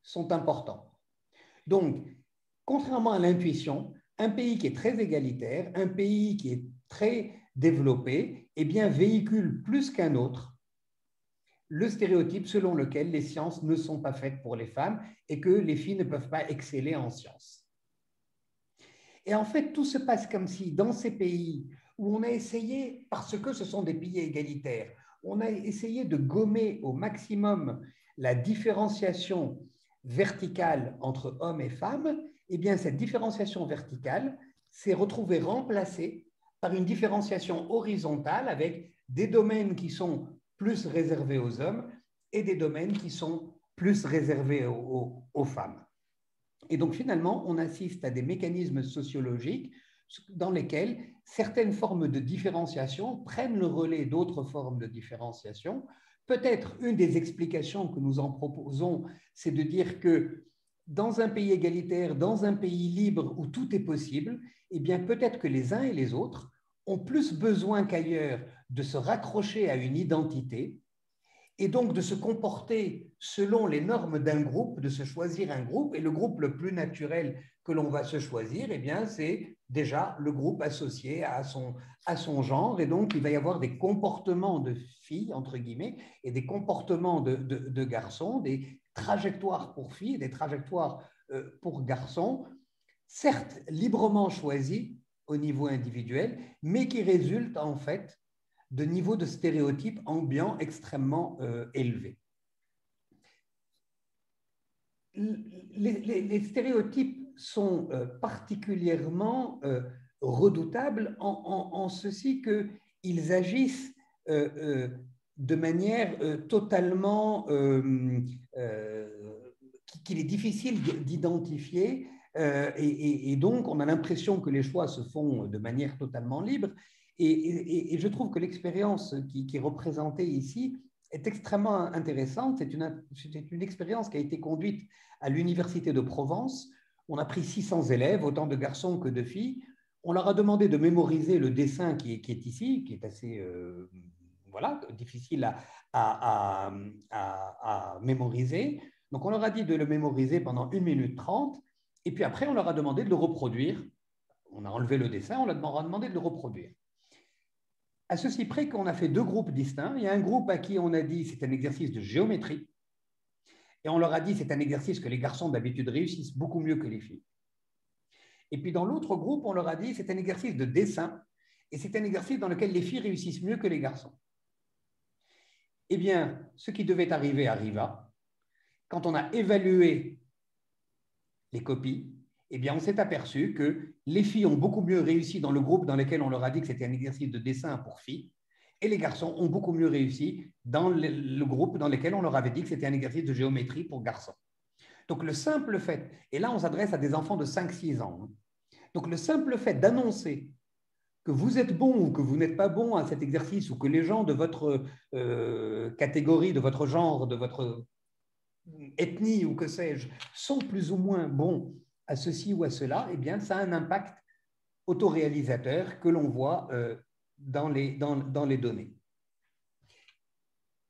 sont importants. Donc, contrairement à l'intuition, un pays qui est très égalitaire, un pays qui est très développé, eh bien, véhicule plus qu'un autre le stéréotype selon lequel les sciences ne sont pas faites pour les femmes et que les filles ne peuvent pas exceller en sciences. Et en fait, tout se passe comme si dans ces pays où on a essayé, parce que ce sont des pays égalitaires, on a essayé de gommer au maximum la différenciation verticale entre hommes et femmes, eh bien, cette différenciation verticale s'est retrouvée remplacée par une différenciation horizontale avec des domaines qui sont plus réservés aux hommes et des domaines qui sont plus réservés aux femmes. Et donc, finalement, on assiste à des mécanismes sociologiques dans lesquels certaines formes de différenciation prennent le relais d'autres formes de différenciation. Peut-être une des explications que nous en proposons, c'est de dire que dans un pays égalitaire, dans un pays libre où tout est possible, eh bien, peut-être que les uns et les autres ont plus besoin qu'ailleurs de se raccrocher à une identité et donc de se comporter selon les normes d'un groupe, de se choisir un groupe, et le groupe le plus naturel que l'on va se choisir, eh bien, c'est déjà le groupe associé à son genre, et donc il va y avoir des comportements de filles, entre guillemets, et des comportements de garçons, des trajectoires pour filles, des trajectoires pour garçons, certes librement choisis au niveau individuel, mais qui résultent en fait de niveaux de stéréotypes ambiants extrêmement élevés. Les stéréotypes sont particulièrement redoutables en ceci qu'ils agissent de manière totalement qu'il est difficile d'identifier et donc on a l'impression que les choix se font de manière totalement libre et je trouve que l'expérience qui est représentée ici est extrêmement intéressante. C'est une expérience qui a été conduite à l'Université de Provence. On a pris 600 élèves, autant de garçons que de filles. On leur a demandé de mémoriser le dessin qui est ici, qui est assez voilà, difficile à mémoriser. Donc, on leur a dit de le mémoriser pendant 1 minute 30, et puis après, on leur a demandé de le reproduire. On a enlevé le dessin, on leur a demandé de le reproduire. À ceci près qu'on a fait 2 groupes distincts. Il y a un groupe à qui on a dit c'est un exercice de géométrie, et on leur a dit c'est un exercice que les garçons d'habitude réussissent beaucoup mieux que les filles. Et puis dans l'autre groupe, on leur a dit c'est un exercice de dessin, et c'est un exercice dans lequel les filles réussissent mieux que les garçons. Eh bien, ce qui devait arriver arriva. Quand on a évalué les copies, eh bien, on s'est aperçu que les filles ont beaucoup mieux réussi dans le groupe dans lequel on leur a dit que c'était un exercice de dessin pour filles, et les garçons ont beaucoup mieux réussi dans le groupe dans lequel on leur avait dit que c'était un exercice de géométrie pour garçons. Donc, le simple fait, et là, on s'adresse à des enfants de 5-6 ans, donc le simple fait d'annoncer que vous êtes bon ou que vous n'êtes pas bon à cet exercice, ou que les gens de votre catégorie, de votre genre, de votre ethnie ou que sais-je, sont plus ou moins bons à ceci ou à cela, eh bien, ça a un impact autoréalisateur que l'on voit dans les données.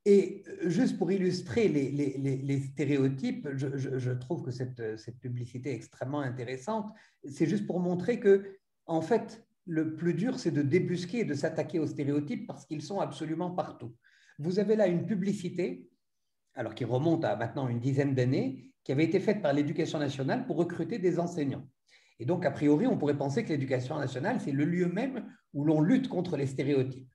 Et juste pour illustrer les stéréotypes, je trouve que cette publicité est extrêmement intéressante. C'est juste pour montrer que, en fait, le plus dur, c'est de débusquer et de s'attaquer aux stéréotypes parce qu'ils sont absolument partout. Vous avez là une publicité, alors qui remonte à maintenant une dizaine d'années, qui avait été faite par l'Éducation nationale pour recruter des enseignants. Et donc, a priori, on pourrait penser que l'Éducation nationale, c'est le lieu même où l'on lutte contre les stéréotypes.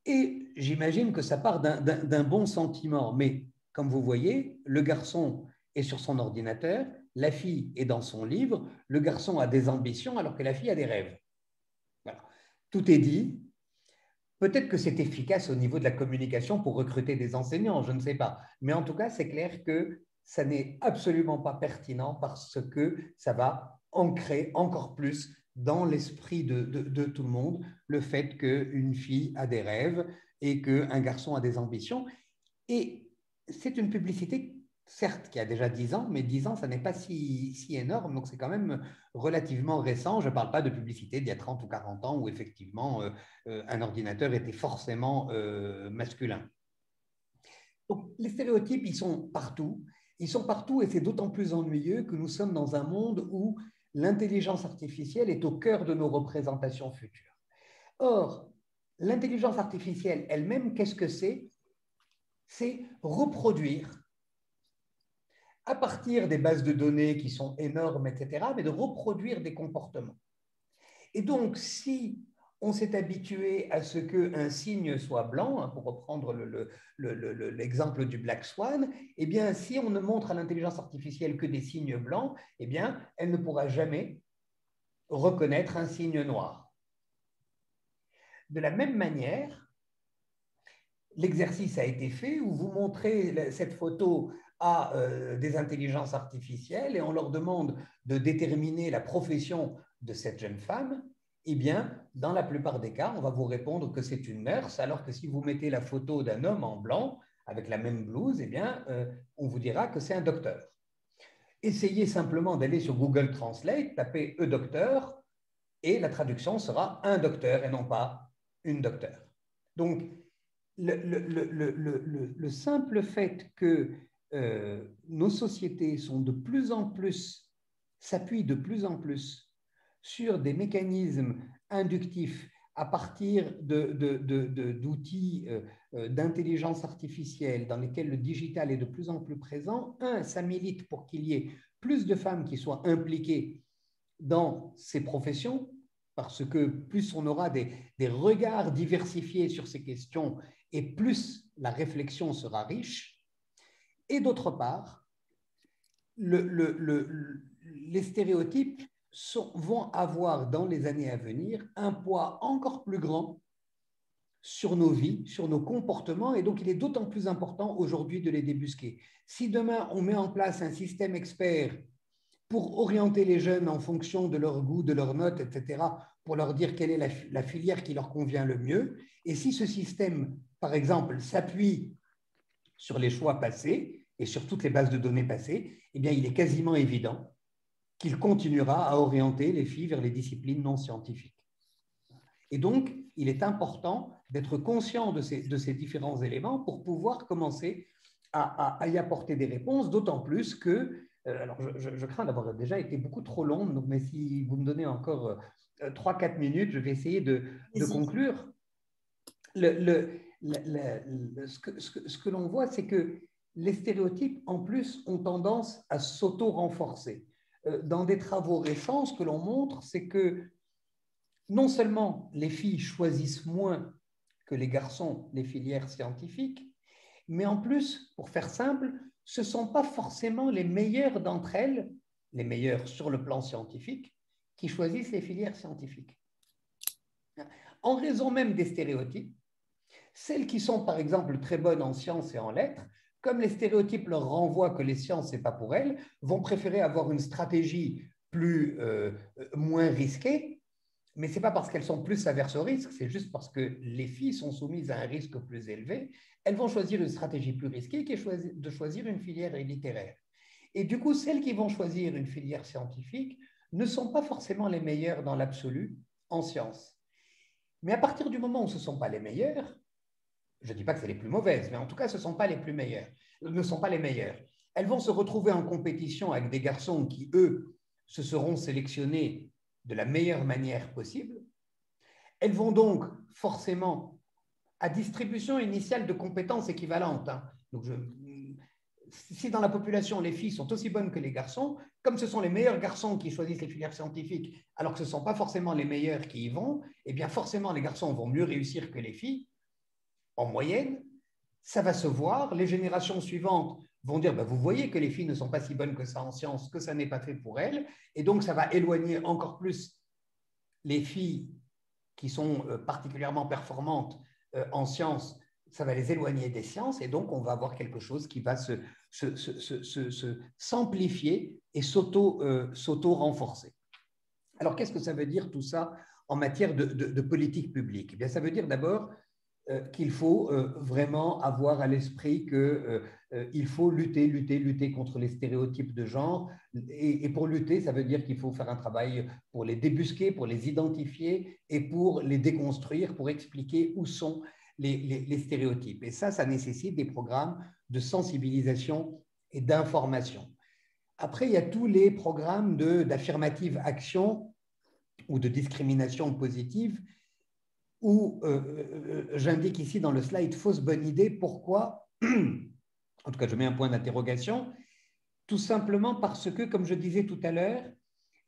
Et j'imagine que ça part d'un bon sentiment, mais comme vous voyez, le garçon est sur son ordinateur, la fille est dans son livre, le garçon a des ambitions alors que la fille a des rêves. Voilà. Tout est dit. Peut-être que c'est efficace au niveau de la communication pour recruter des enseignants, je ne sais pas. Mais en tout cas, c'est clair que ça n'est absolument pas pertinent parce que ça va ancrer encore plus dans l'esprit de tout le monde le fait qu'une fille a des rêves et qu'un garçon a des ambitions. Et c'est une publicité, certes, qui a déjà 10 ans, mais 10 ans, ça n'est pas si énorme, donc c'est quand même relativement récent. Je ne parle pas de publicité d'il y a 30 ou 40 ans où effectivement un ordinateur était forcément masculin. Donc les stéréotypes, ils sont partout. Ils sont partout et c'est d'autant plus ennuyeux que nous sommes dans un monde où l'intelligence artificielle est au cœur de nos représentations futures. Or, l'intelligence artificielle elle-même, qu'est-ce que c'est? C'est reproduire, à partir des bases de données qui sont énormes, etc., mais de reproduire des comportements. Et donc, si on s'est habitué à ce qu'un signe soit blanc, pour reprendre l'exemple du Black Swan, eh bien, si on ne montre à l'intelligence artificielle que des signes blancs, eh bien, elle ne pourra jamais reconnaître un signe noir. De la même manière, l'exercice a été fait où vous montrez cette photo à des intelligences artificielles et on leur demande de déterminer la profession de cette jeune femme. Eh bien, dans la plupart des cas, on va vous répondre que c'est une nurse, alors que si vous mettez la photo d'un homme en blanc avec la même blouse, eh bien, on vous dira que c'est un docteur. Essayez simplement d'aller sur Google Translate, tapez « e-docteur » et la traduction sera « un docteur » et non pas « une docteure ». Donc, le simple fait que nos sociétés sont de plus en plus, s'appuient de plus en plus sur des mécanismes inductifs à partir d'outils d'intelligence artificielle dans lesquels le digital est de plus en plus présent, ça milite pour qu'il y ait plus de femmes qui soient impliquées dans ces professions, parce que plus on aura des regards diversifiés sur ces questions et plus la réflexion sera riche. Et d'autre part, les stéréotypes vont avoir dans les années à venir un poids encore plus grand sur nos vies, sur nos comportements, et donc il est d'autant plus important aujourd'hui de les débusquer. Si demain on met en place un système expert pour orienter les jeunes en fonction de leur goût, de leurs notes, etc., pour leur dire quelle est la filière qui leur convient le mieux, et si ce système, par exemple, s'appuie sur les choix passés et sur toutes les bases de données passées, eh bien, il est quasiment évident qu'il continuera à orienter les filles vers les disciplines non scientifiques. Et donc, il est important d'être conscient de ces différents éléments pour pouvoir commencer à y apporter des réponses, d'autant plus que, alors je crains d'avoir déjà été beaucoup trop long, donc, mais si vous me donnez encore 3-4 minutes, je vais essayer de conclure. Ce que l'on voit, c'est que les stéréotypes, en plus, ont tendance à s'auto-renforcer. Dans des travaux récents, ce que l'on montre, c'est que non seulement les filles choisissent moins que les garçons les filières scientifiques, mais en plus, pour faire simple, ce ne sont pas forcément les meilleures d'entre elles, les meilleures sur le plan scientifique, qui choisissent les filières scientifiques. En raison même des stéréotypes, celles qui sont par exemple très bonnes en sciences et en lettres, comme les stéréotypes leur renvoient que les sciences, ce n'est pas pour elles, vont préférer avoir une stratégie moins risquée, mais ce n'est pas parce qu'elles sont plus averses au risque, c'est juste parce que les filles sont soumises à un risque plus élevé. Elles vont choisir une stratégie plus risquée qui est de choisir une filière littéraire. Et du coup, celles qui vont choisir une filière scientifique ne sont pas forcément les meilleures dans l'absolu en sciences. Mais à partir du moment où ce ne sont pas les meilleures, je ne dis pas que c'est les plus mauvaises, mais en tout cas, ce ne sont pas les plus meilleures, ne sont pas les meilleures. Elles vont se retrouver en compétition avec des garçons qui, eux, se seront sélectionnés de la meilleure manière possible. Elles vont donc forcément à distribution initiale de compétences équivalentes. Donc si dans la population, les filles sont aussi bonnes que les garçons, comme ce sont les meilleurs garçons qui choisissent les filières scientifiques, alors que ce ne sont pas forcément les meilleurs qui y vont, eh bien forcément, les garçons vont mieux réussir que les filles, en moyenne. Ça va se voir. Les générations suivantes vont dire, vous voyez que les filles ne sont pas si bonnes que ça en sciences, que ça n'est pas fait pour elles. Et donc, ça va éloigner encore plus les filles qui sont particulièrement performantes en sciences. Ça va les éloigner des sciences. Et donc, on va avoir quelque chose qui va s'amplifier et s'auto-renforcer. Alors, qu'est-ce que ça veut dire tout ça en matière de politique publique? Eh bien, ça veut dire d'abord qu'il faut vraiment avoir à l'esprit qu'il faut lutter contre les stéréotypes de genre. Et pour lutter, ça veut dire qu'il faut faire un travail pour les débusquer, pour les identifier et pour les déconstruire, pour expliquer où sont les stéréotypes. Et ça nécessite des programmes de sensibilisation et d'information. Après, il y a tous les programmes d'affirmative action ou de discrimination positive, où j'indique ici dans le slide fausse bonne idée. Pourquoi? En tout cas, je mets un point d'interrogation. Tout simplement parce que, comme je disais tout à l'heure,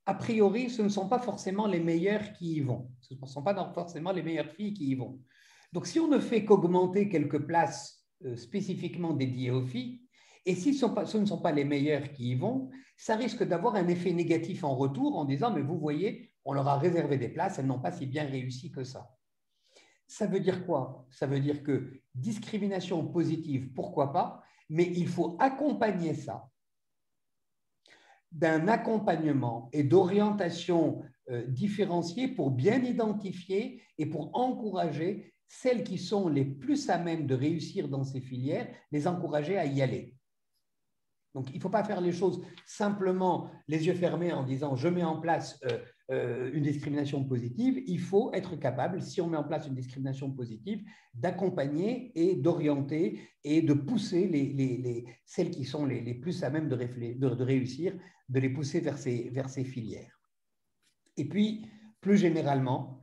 a priori, ce ne sont pas forcément les meilleures qui y vont. Ce ne sont pas forcément les meilleures filles qui y vont. Donc, si on ne fait qu'augmenter quelques places spécifiquement dédiées aux filles, et si ce ne sont pas les meilleures qui y vont, ça risque d'avoir un effet négatif en retour en disant, mais vous voyez, on leur a réservé des places, elles n'ont pas si bien réussi que ça. Ça veut dire quoi? Ça veut dire que discrimination positive, pourquoi pas, mais il faut accompagner ça d'un accompagnement et d'orientation différenciée pour bien identifier et pour encourager celles qui sont les plus à même de réussir dans ces filières, les encourager à y aller. Donc, il ne faut pas faire les choses simplement les yeux fermés en disant « je mets en place une discrimination positive, il faut être capable, si on met en place une discrimination positive, d'accompagner et d'orienter et de pousser celles qui sont les plus à même de réussir, de les pousser vers ces filières. Et puis, plus généralement,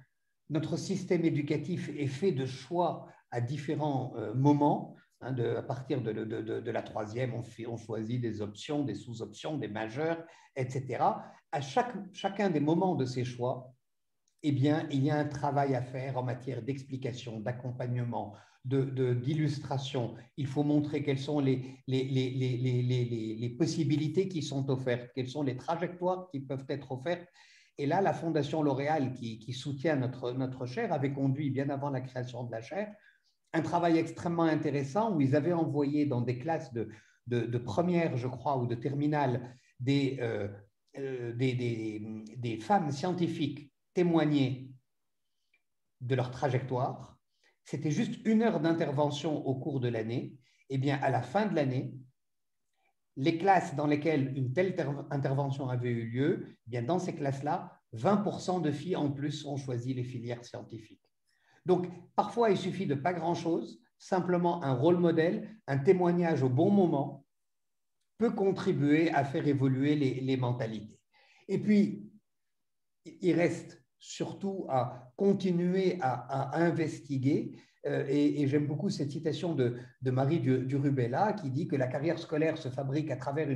notre système éducatif est fait de choix à différents moments. À partir de la troisième, on choisit des options, des sous-options, des majeurs, etc. À chacun des moments de ces choix, eh bien, il y a un travail à faire en matière d'explication, d'accompagnement, d'illustration. Il faut montrer quelles sont les possibilités qui sont offertes, quelles sont les trajectoires qui peuvent être offertes. Et là, la Fondation L'Oréal, qui soutient notre chaire, avait conduit, bien avant la création de la chaire, un travail extrêmement intéressant où ils avaient envoyé dans des classes de première, je crois, ou de terminale, des femmes scientifiques témoigner de leur trajectoire. C'était juste 1 heure d'intervention au cours de l'année. Eh bien, à la fin de l'année, les classes dans lesquelles une telle intervention avait eu lieu, eh bien, dans ces classes-là, 20% de filles en plus ont choisi les filières scientifiques. Donc, parfois, il suffit de pas grand-chose, simplement un rôle modèle, un témoignage au bon moment peut contribuer à faire évoluer les mentalités. Et puis, il reste surtout à continuer à investiguer. Et j'aime beaucoup cette citation de Marie Durubella qui dit que la carrière scolaire se fabrique à travers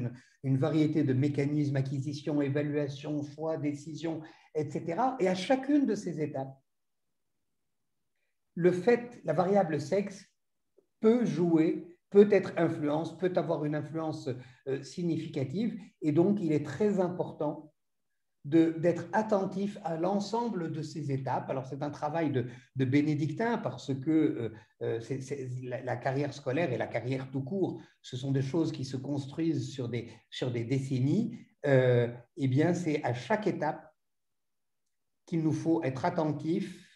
une variété de mécanismes, acquisition, évaluation, choix, décision, etc. Et à chacune de ces étapes, la variable sexe peut jouer, peut avoir une influence significative. Et donc, il est très important d'être attentif à l'ensemble de ces étapes. Alors, c'est un travail de bénédictin parce que la carrière scolaire et la carrière tout court, ce sont des choses qui se construisent sur des décennies. Eh bien, c'est à chaque étape qu'il nous faut être attentifs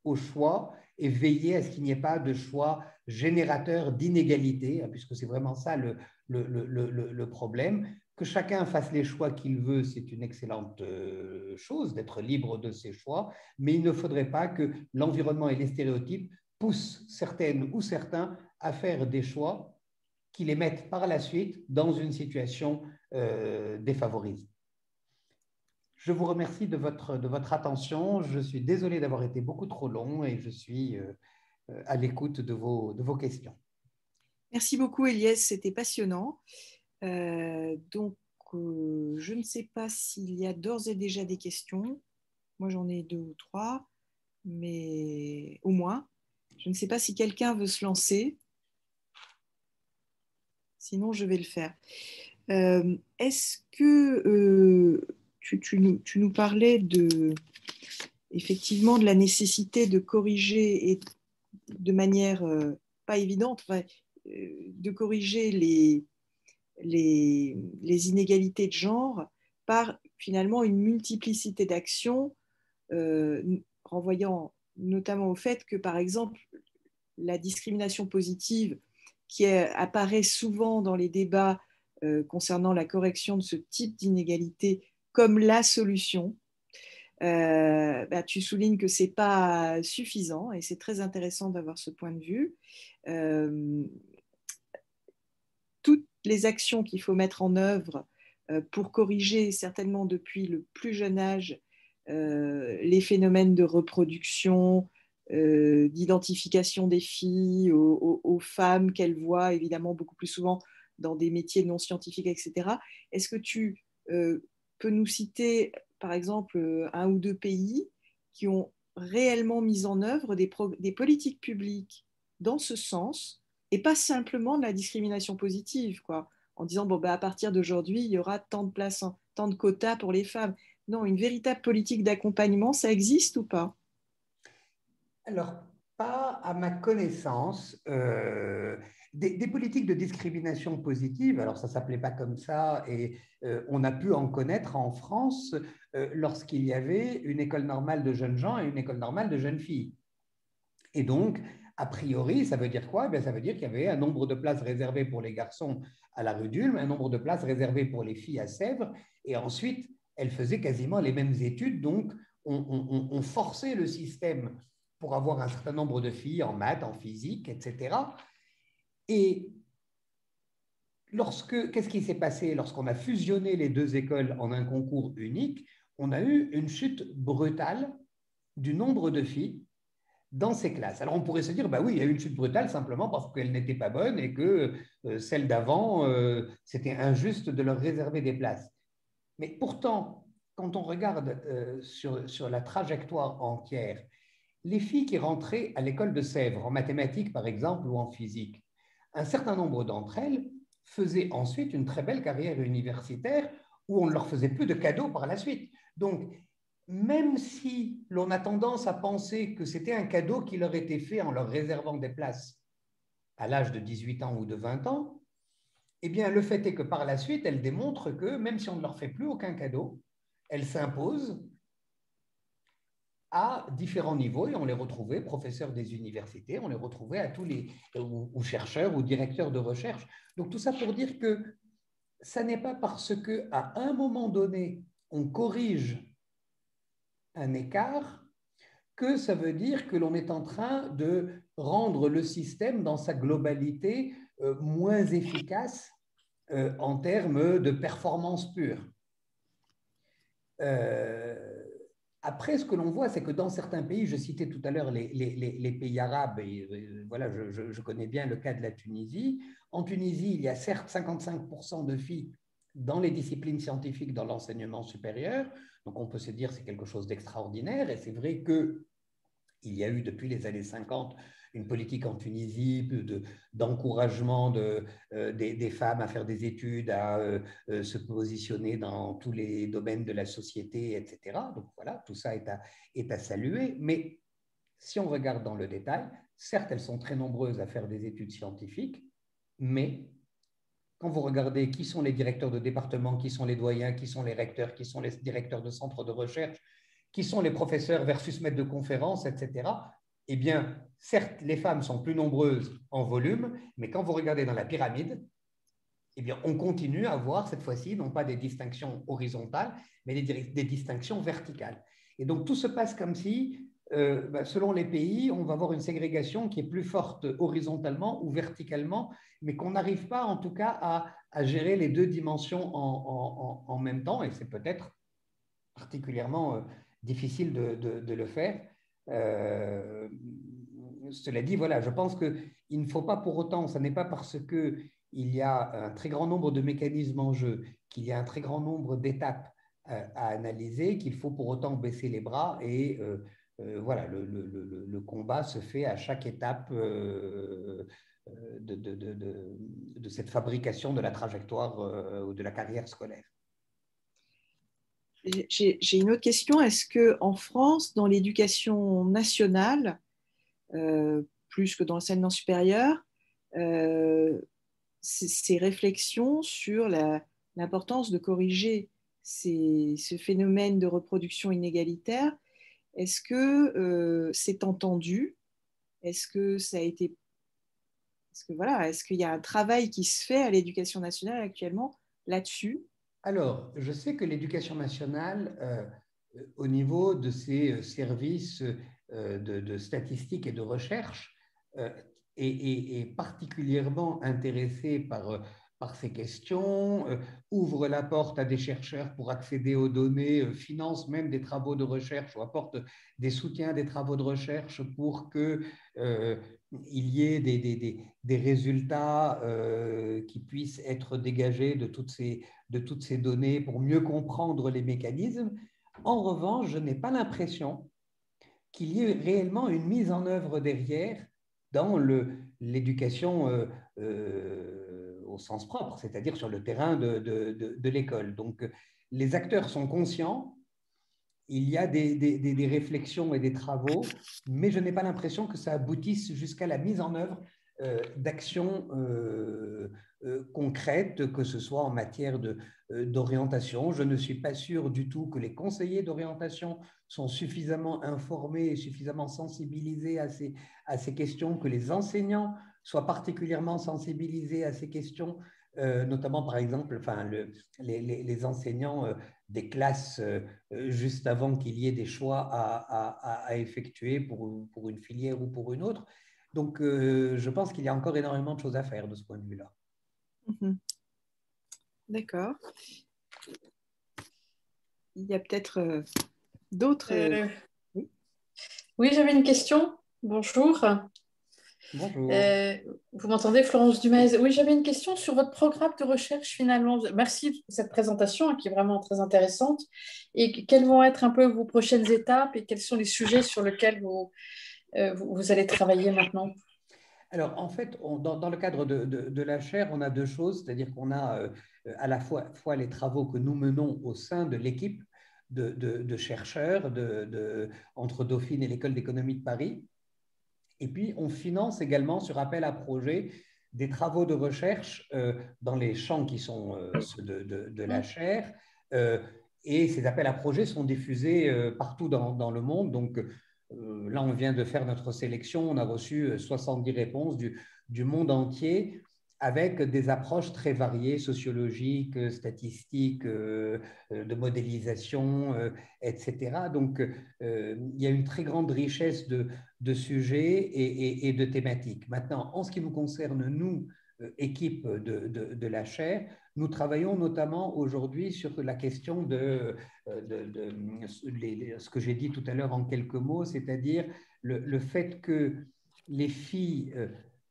au choix et veiller à ce qu'il n'y ait pas de choix générateur d'inégalité, puisque c'est vraiment ça le problème. Que chacun fasse les choix qu'il veut, c'est une excellente chose, d'être libre de ses choix, mais il ne faudrait pas que l'environnement et les stéréotypes poussent certaines ou certains à faire des choix qui les mettent par la suite dans une situation défavorisée. Je vous remercie de votre attention. Je suis désolé d'avoir été beaucoup trop long et je suis à l'écoute de vos questions. Merci beaucoup, Eliès, c'était passionnant. Donc, je ne sais pas s'il y a d'ores et déjà des questions. Moi, j'en ai 2 ou 3, mais au moins. Je ne sais pas si quelqu'un veut se lancer. Sinon, je vais le faire. Est-ce que tu nous parlais effectivement de la nécessité de corriger et de manière pas évidente, de corriger les inégalités de genre par finalement une multiplicité d'actions, renvoyant notamment au fait que, par exemple, la discrimination positive qui apparaît souvent dans les débats concernant la correction de ce type d'inégalité comme la solution, tu soulignes que ce n'est pas suffisant et c'est très intéressant d'avoir ce point de vue. Toutes les actions qu'il faut mettre en œuvre pour corriger, certainement depuis le plus jeune âge, les phénomènes de reproduction, d'identification des filles aux femmes qu'elles voient évidemment beaucoup plus souvent dans des métiers non scientifiques, etc. Est-ce que tu peux nous citer, par exemple, 1 ou 2 pays qui ont réellement mis en œuvre des politiques publiques dans ce sens et pas simplement de la discrimination positive, quoi, en disant bon, à partir d'aujourd'hui, il y aura tant de places, tant de quotas pour les femmes. Non, une véritable politique d'accompagnement, ça existe ou pas? Alors, pas à ma connaissance. Des politiques de discrimination positive, alors ça ne s'appelait pas comme ça, et on a pu en connaître en France lorsqu'il y avait une école normale de jeunes gens et une école normale de jeunes filles. Et donc, a priori, ça veut dire quoi? Ça veut dire qu'il y avait un nombre de places réservées pour les garçons à la rue d'Ulm, un nombre de places réservées pour les filles à Sèvres, et ensuite, elles faisaient quasiment les mêmes études, donc on forçait le système pour avoir un certain nombre de filles en maths, en physique, etc. Et qu'est-ce qui s'est passé lorsqu'on a fusionné les deux écoles en un concours unique? On a eu une chute brutale du nombre de filles dans ces classes. Alors on pourrait se dire, bah oui, il y a eu une chute brutale simplement parce qu'elles n'étaient pas bonnes et que celles d'avant, c'était injuste de leur réserver des places. Mais pourtant, quand on regarde sur la trajectoire entière, les filles qui rentraient à l'école de Sèvres, en mathématiques par exemple ou en physique, un certain nombre d'entre elles faisaient ensuite une très belle carrière universitaire où on ne leur faisait plus de cadeaux par la suite. Donc, même si l'on a tendance à penser que c'était un cadeau qui leur était fait en leur réservant des places à l'âge de 18 ans ou de 20 ans, eh bien, le fait est que par la suite, elles démontrent que même si on ne leur fait plus aucun cadeau, elles s'imposent à différents niveaux et on les retrouvait professeurs des universités, on les retrouvait à tous les ou chercheurs ou directeurs de recherche. Donc tout ça pour dire que ça n'est pas parce qu'à un moment donné, on corrige un écart que ça veut dire que l'on est en train de rendre le système dans sa globalité moins efficace en termes de performance pure. Après, ce que l'on voit, c'est que dans certains pays, je citais tout à l'heure les pays arabes, et voilà, je connais bien le cas de la Tunisie. En Tunisie, il y a certes 55% de filles dans les disciplines scientifiques dans l'enseignement supérieur, donc on peut se dire que c'est quelque chose d'extraordinaire, et c'est vrai que il y a eu depuis les années 50 une politique en Tunisie d'encouragement des femmes à faire des études, à se positionner dans tous les domaines de la société, etc. Donc voilà, tout ça est à saluer. Mais si on regarde dans le détail, certes, elles sont très nombreuses à faire des études scientifiques, mais quand vous regardez qui sont les directeurs de département, qui sont les doyens, qui sont les recteurs, qui sont les directeurs de centres de recherche, qui sont les professeurs versus maîtres de conférences, etc., eh bien, certes, les femmes sont plus nombreuses en volume, mais quand vous regardez dans la pyramide, eh bien, on continue à avoir cette fois-ci, non pas des distinctions horizontales, mais des distinctions verticales. Et donc, tout se passe comme si, selon les pays, on va avoir une ségrégation qui est plus forte horizontalement ou verticalement, mais qu'on n'arrive pas, en tout cas, à gérer les deux dimensions en même temps, et c'est peut-être particulièrement difficile de le faire. Cela dit, voilà, je pense qu'il ne faut pas pour autant, ce n'est pas parce qu'il y a un très grand nombre de mécanismes en jeu, qu'il y a un très grand nombre d'étapes à analyser, qu'il faut pour autant baisser les bras et voilà, le combat se fait à chaque étape de cette fabrication de la trajectoire ou de la carrière scolaire. J'ai une autre question. Est-ce qu'en France, dans l'éducation nationale, plus que dans l'enseignement supérieur, ces réflexions sur l'importance de corriger ce phénomène de reproduction inégalitaire, est-ce que c'est entendu? Est-ce que ça a été... est-ce qu'il y a un travail qui se fait à l'éducation nationale actuellement là-dessus? Alors, je sais que l'éducation nationale, au niveau de ses services de statistiques et de recherche, est particulièrement intéressée par ces questions, ouvre la porte à des chercheurs pour accéder aux données, finance même des travaux de recherche ou apporte des soutiens à des travaux de recherche pour qu'il y ait des résultats qui puissent être dégagés de toutes ces données pour mieux comprendre les mécanismes. En revanche, je n'ai pas l'impression qu'il y ait réellement une mise en œuvre derrière dans l'éducation au sens propre, c'est-à-dire sur le terrain de l'école. Donc, les acteurs sont conscients, il y a des réflexions et des travaux, mais je n'ai pas l'impression que ça aboutisse jusqu'à la mise en œuvre d'actions concrètes, que ce soit en matière d'orientation. Je ne suis pas sûr du tout que les conseillers d'orientation sont suffisamment informés et suffisamment sensibilisés à ces questions, que les enseignants soient particulièrement sensibilisés à ces questions. notamment par exemple les enseignants des classes juste avant qu'il y ait des choix à effectuer pour une filière ou pour une autre. Donc, je pense qu'il y a encore énormément de choses à faire de ce point de vue-là. D'accord. Il y a peut-être d'autres. Oui, oui, j'avais une question. Bonjour. Bonjour. Vous m'entendez, Florence Dumaise? Oui, j'avais une question sur votre programme de recherche finalement. Merci pour cette présentation qui est vraiment très intéressante. Et quelles vont être un peu vos prochaines étapes et quels sont les sujets sur lesquels vous allez travailler maintenant? Alors, en fait, dans le cadre de la chaire, on a deux choses, c'est-à-dire qu'on a à la fois les travaux que nous menons au sein de l'équipe de chercheurs entre Dauphine et l'École d'économie de Paris. Et puis, on finance également sur appel à projet des travaux de recherche dans les champs qui sont ceux de la chaire. Et ces appels à projets sont diffusés partout dans le monde. Donc, là, on vient de faire notre sélection. On a reçu 70 réponses du monde entier avec des approches très variées, sociologiques, statistiques, de modélisation, etc. Donc, il y a une très grande richesse de sujets et de thématiques. Maintenant, en ce qui nous concerne, nous, équipe de la chaire, nous travaillons notamment aujourd'hui sur la question de ce que j'ai dit tout à l'heure en quelques mots, c'est-à-dire le fait que les filles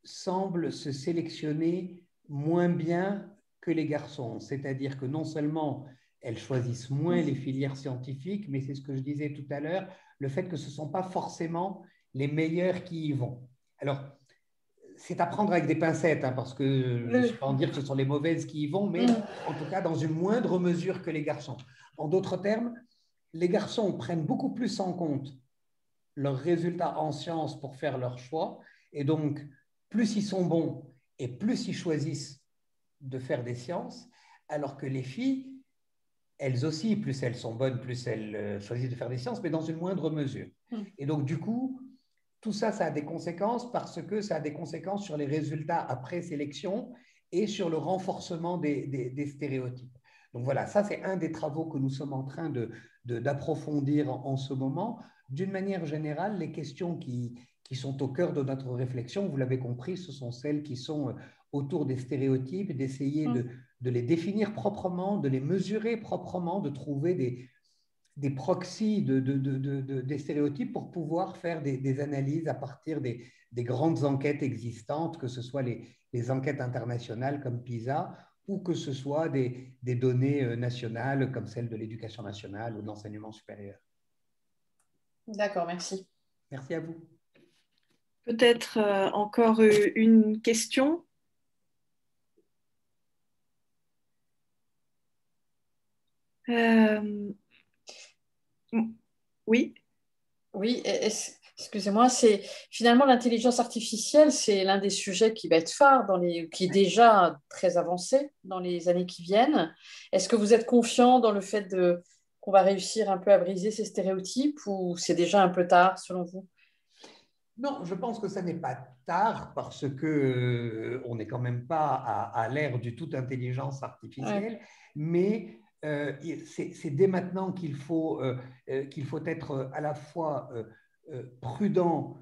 semblent se sélectionner moins bien que les garçons. C'est-à-dire que non seulement elles choisissent moins les filières scientifiques, mais c'est ce que je disais tout à l'heure, le fait que ce ne sont pas forcément les meilleurs qui y vont. Alors, c'est à prendre avec des pincettes, hein, parce que je ne suis pas en dire que ce sont les mauvaises qui y vont, mais en tout cas dans une moindre mesure que les garçons. En d'autres termes, les garçons prennent beaucoup plus en compte leurs résultats en sciences pour faire leur choix, et donc plus ils sont bons et plus ils choisissent de faire des sciences, alors que les filles, elles aussi, plus elles sont bonnes, plus elles choisissent de faire des sciences, mais dans une moindre mesure. Et donc, du coup, tout ça, ça a des conséquences parce que ça a des conséquences sur les résultats après sélection et sur le renforcement des stéréotypes. Donc voilà, ça c'est un des travaux que nous sommes en train d'approfondir en ce moment. D'une manière générale, les questions qui sont au cœur de notre réflexion, vous l'avez compris, ce sont celles qui sont autour des stéréotypes, d'essayer de les définir proprement, de les mesurer proprement, de trouver des proxys des stéréotypes pour pouvoir faire des analyses à partir des grandes enquêtes existantes, que ce soit les enquêtes internationales comme PISA ou que ce soit des données nationales comme celles de l'éducation nationale ou de l'enseignement supérieur. D'accord, merci. Merci à vous. Peut-être encore une question? Oui. Oui, excusez-moi, c'est finalement l'intelligence artificielle, c'est l'un des sujets qui va être phare qui est déjà très avancé dans les années qui viennent. Est-ce que vous êtes confiant dans le fait qu'on va réussir un peu à briser ces stéréotypes ou c'est déjà un peu tard selon vous? Non, je pense que ça n'est pas tard parce que on n'est quand même pas à l'ère du tout intelligence artificielle, mais c'est dès maintenant qu'il faut être à la fois prudent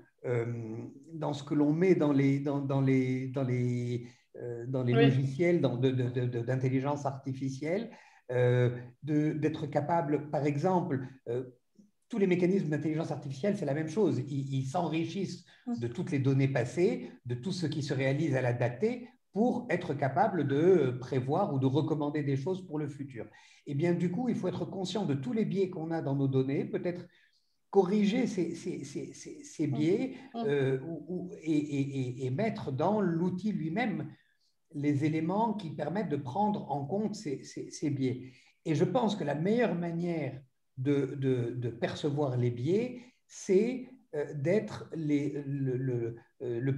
dans ce que l'on met dans les logiciels d'intelligence artificielle, d'être capable, par exemple, tous les mécanismes d'intelligence artificielle, c'est la même chose. Ils s'enrichissent de toutes les données passées, de tout ce qui se réalise à la datée, pour être capable de prévoir ou de recommander des choses pour le futur. Et bien, du coup, il faut être conscient de tous les biais qu'on a dans nos données, peut-être corriger ces biais et mettre dans l'outil lui-même les éléments qui permettent de prendre en compte ces biais. Et je pense que la meilleure manière de percevoir les biais, c'est d'être le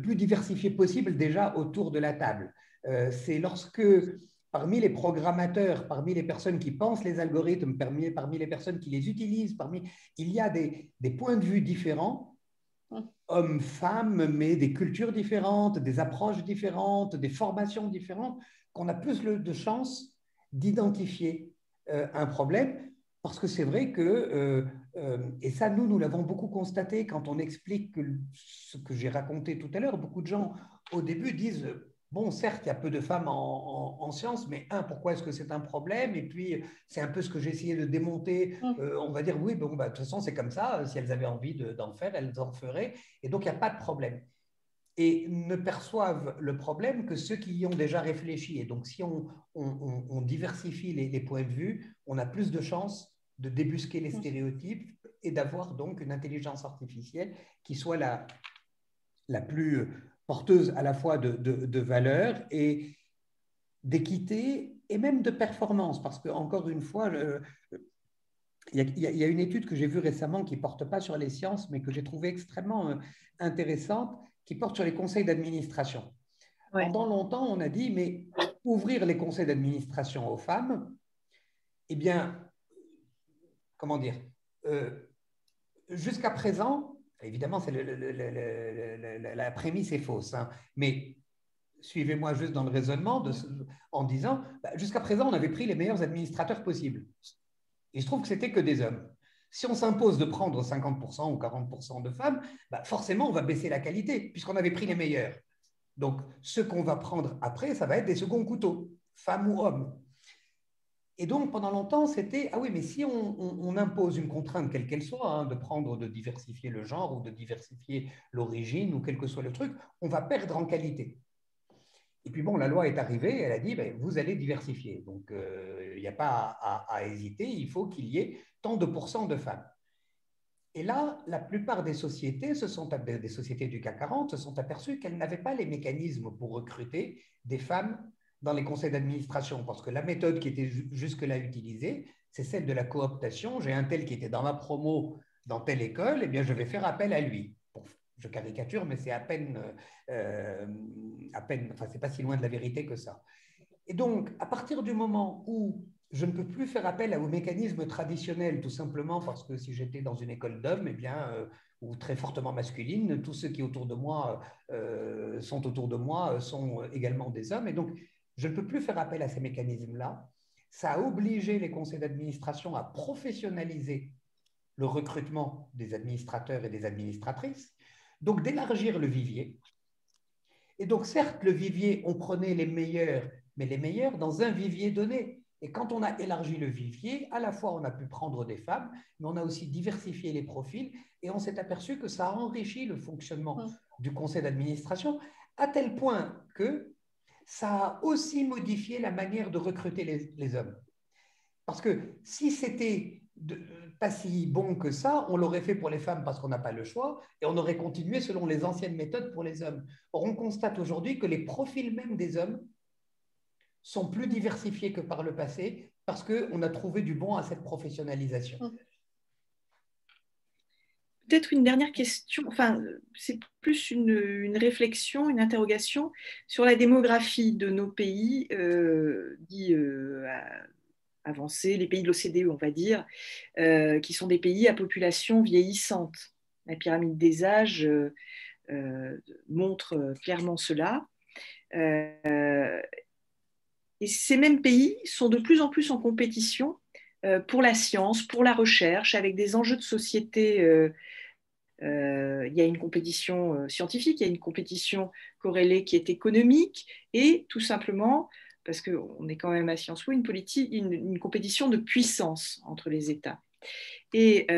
plus diversifié possible déjà autour de la table. C'est lorsque parmi les programmateurs, parmi les personnes qui pensent les algorithmes, parmi les personnes qui les utilisent, il y a des points de vue différents. hommes-femmes, mais des cultures différentes, des approches différentes, des formations différentes, qu'on a plus de chances d'identifier un problème. Parce que c'est vrai que, et ça, nous l'avons beaucoup constaté quand on explique ce que j'ai raconté tout à l'heure. Beaucoup de gens, au début, disent, bon, certes, il y a peu de femmes en sciences, mais pourquoi est-ce que c'est un problème? Et puis, c'est un peu ce que j'ai essayé de démonter. On va dire, oui, bon, bah, de toute façon, c'est comme ça. Si elles avaient envie d'en faire, elles en feraient. Et donc, il n'y a pas de problème. Et ne perçoivent le problème que ceux qui y ont déjà réfléchi. Et donc, si on diversifie les points de vue, on a plus de chances de débusquer les stéréotypes et d'avoir donc une intelligence artificielle qui soit la plus porteuse à la fois de valeur et d'équité et même de performance. Parce que, encore une fois, il y a une étude que j'ai vue récemment qui ne porte pas sur les sciences, mais que j'ai trouvée extrêmement intéressante, qui porte sur les conseils d'administration. Ouais. Pendant longtemps, on a dit, mais ouvrir les conseils d'administration aux femmes, eh bien, comment dire, jusqu'à présent, évidemment, la prémisse est fausse, hein, mais suivez-moi juste dans le raisonnement en disant, jusqu'à présent, on avait pris les meilleurs administrateurs possibles. Il se trouve que c'était que des hommes. Si on s'impose de prendre 50% ou 40% de femmes, forcément, on va baisser la qualité, puisqu'on avait pris les meilleurs. Donc, ce qu'on va prendre après, ça va être des seconds couteaux, femmes ou hommes. Et donc, pendant longtemps, c'était, ah oui, mais si on impose une contrainte, quelle qu'elle soit, hein, de diversifier le genre ou de diversifier l'origine ou quel que soit le truc, on va perdre en qualité. Et puis bon, la loi est arrivée, elle a dit, vous allez diversifier. Donc, il n'y a pas à hésiter, il faut qu'il y ait tant de pourcents de femmes. Et là, la plupart des sociétés, des sociétés du CAC 40, se sont aperçues qu'elles n'avaient pas les mécanismes pour recruter des femmes dans les conseils d'administration, parce que la méthode qui était jusque-là utilisée, c'est celle de la cooptation. J'ai un tel qui était dans ma promo dans telle école, eh bien, je vais faire appel à lui. Bon, je caricature, mais c'est à peine, enfin, c'est pas si loin de la vérité que ça. Et donc, à partir du moment où je ne peux plus faire appel aux mécanismes traditionnels, tout simplement parce que si j'étais dans une école d'hommes, eh bien, ou très fortement masculine, tous ceux qui autour de moi sont autour de moi sont également des hommes. Et donc, je ne peux plus faire appel à ces mécanismes-là. Ça a obligé les conseils d'administration à professionnaliser le recrutement des administrateurs et des administratrices, donc d'élargir le vivier. Et donc, certes, le vivier, on prenait les meilleurs, mais les meilleurs dans un vivier donné. Et quand on a élargi le vivier, à la fois on a pu prendre des femmes, mais on a aussi diversifié les profils et on s'est aperçu que ça a enrichi le fonctionnement du conseil d'administration à tel point que ça a aussi modifié la manière de recruter les hommes. Parce que si c'était pas si bon que ça, on l'aurait fait pour les femmes parce qu'on n'a pas le choix et on aurait continué selon les anciennes méthodes pour les hommes. Or, on constate aujourd'hui que les profils même des hommes sont plus diversifiés que par le passé parce qu'on a trouvé du bon à cette professionnalisation. Peut-être une dernière question, enfin, c'est plus une réflexion, une interrogation sur la démographie de nos pays dits avancés, les pays de l'OCDE, on va dire, qui sont des pays à population vieillissante. La pyramide des âges montre clairement cela. Et ces mêmes pays sont de plus en plus en compétition pour la science, pour la recherche, avec des enjeux de société. Il y a une compétition scientifique, il y a une compétition corrélée qui est économique et tout simplement, parce qu'on est quand même à Sciences Po, une compétition de puissance entre les États. Et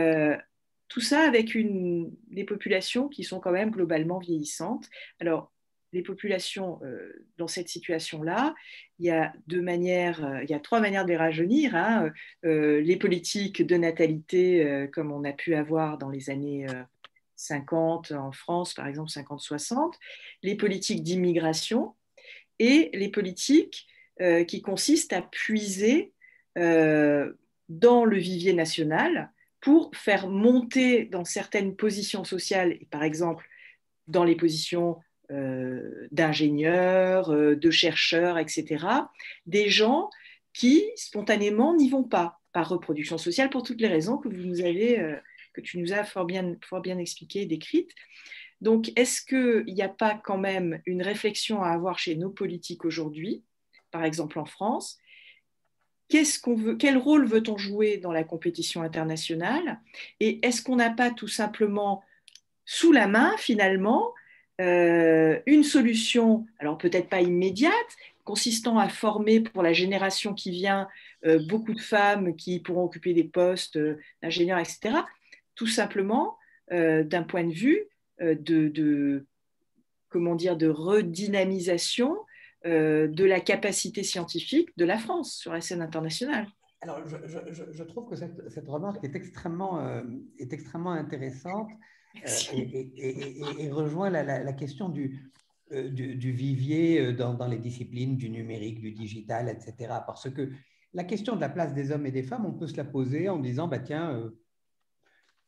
tout ça avec des populations qui sont quand même globalement vieillissantes. Alors, les populations dans cette situation-là, il y a trois manières de les rajeunir. Hein. Les politiques de natalité, comme on a pu avoir dans les années 50 en France, par exemple 50-60, les politiques d'immigration et les politiques qui consistent à puiser dans le vivier national pour faire monter dans certaines positions sociales, par exemple dans les positions d'ingénieurs, de chercheurs, etc., des gens qui spontanément n'y vont pas par reproduction sociale pour toutes les raisons que vous nous avez que tu nous as fort bien expliquée, décrite. Donc, est-ce qu'il n'y a pas quand même une réflexion à avoir chez nos politiques aujourd'hui, par exemple en France? Quel rôle veut-on jouer dans la compétition internationale? Et est-ce qu'on n'a pas tout simplement sous la main, finalement, une solution, alors peut-être pas immédiate, consistant à former pour la génération qui vient beaucoup de femmes qui pourront occuper des postes d'ingénieurs, etc., tout simplement d'un point de vue comment dire, de redynamisation de la capacité scientifique de la France sur la scène internationale. Alors, je trouve que cette remarque est extrêmement intéressante et rejoint la question du vivier dans les disciplines du numérique, du digital, etc. Parce que la question de la place des hommes et des femmes, on peut se la poser en disant, bah, tiens,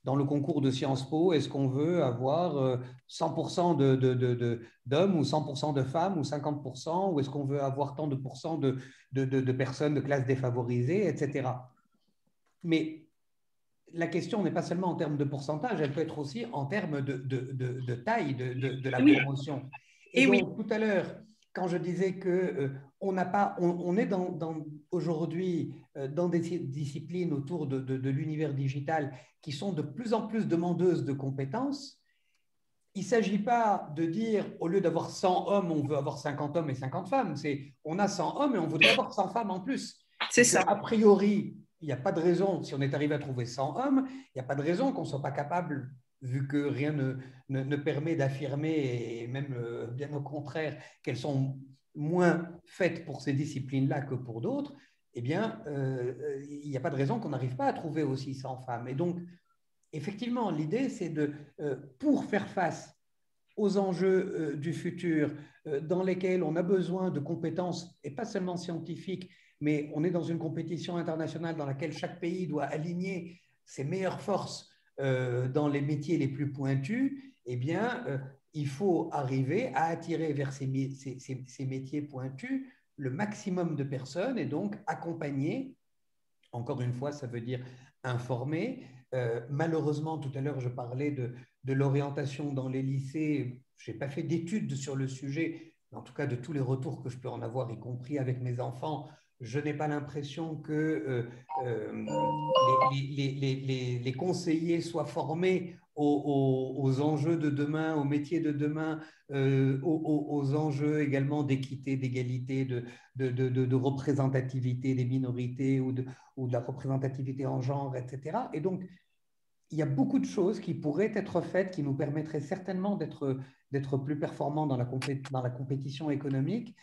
dans le concours de Sciences Po, est-ce qu'on veut avoir 100% d'hommes ou 100% de femmes ou 50%, ou est-ce qu'on veut avoir tant de pourcents de personnes de classes défavorisées, etc. Mais la question n'est pas seulement en termes de pourcentage, elle peut être aussi en termes de taille de la promotion. Et donc, tout à l'heure, quand je disais qu'on est aujourd'hui dans des disciplines autour de l'univers digital qui sont de plus en plus demandeuses de compétences, il ne s'agit pas de dire, au lieu d'avoir 100 hommes, on veut avoir 50 hommes et 50 femmes. On a 100 hommes et on voudrait avoir 100 femmes en plus. C'est ça. A priori, il n'y a pas de raison, si on est arrivé à trouver 100 hommes, il n'y a pas de raison qu'on ne soit pas capable, vu que rien ne permet d'affirmer, et même bien au contraire, qu'elles sont moins faites pour ces disciplines-là que pour d'autres, eh bien, il n'y a pas de raison qu'on n'arrive pas à trouver aussi 100 femmes. Et donc, effectivement, l'idée, c'est pour faire face aux enjeux du futur, dans lesquels on a besoin de compétences, et pas seulement scientifiques, mais on est dans une compétition internationale dans laquelle chaque pays doit aligner ses meilleures forces dans les métiers les plus pointus, eh bien, il faut arriver à attirer vers ces métiers pointus le maximum de personnes et donc accompagner. Encore une fois, ça veut dire informer. Malheureusement, tout à l'heure, je parlais de l'orientation dans les lycées. Je n'ai pas fait d'études sur le sujet, mais en tout cas, de tous les retours que je peux en avoir, y compris avec mes enfants, je n'ai pas l'impression que les conseillers soient formés aux enjeux de demain, aux métiers de demain, aux enjeux également d'équité, d'égalité, de représentativité des minorités ou de la représentativité en genre, etc. Et donc, il y a beaucoup de choses qui pourraient être faites, qui nous permettraient certainement d'être plus performants dans la compétition économique.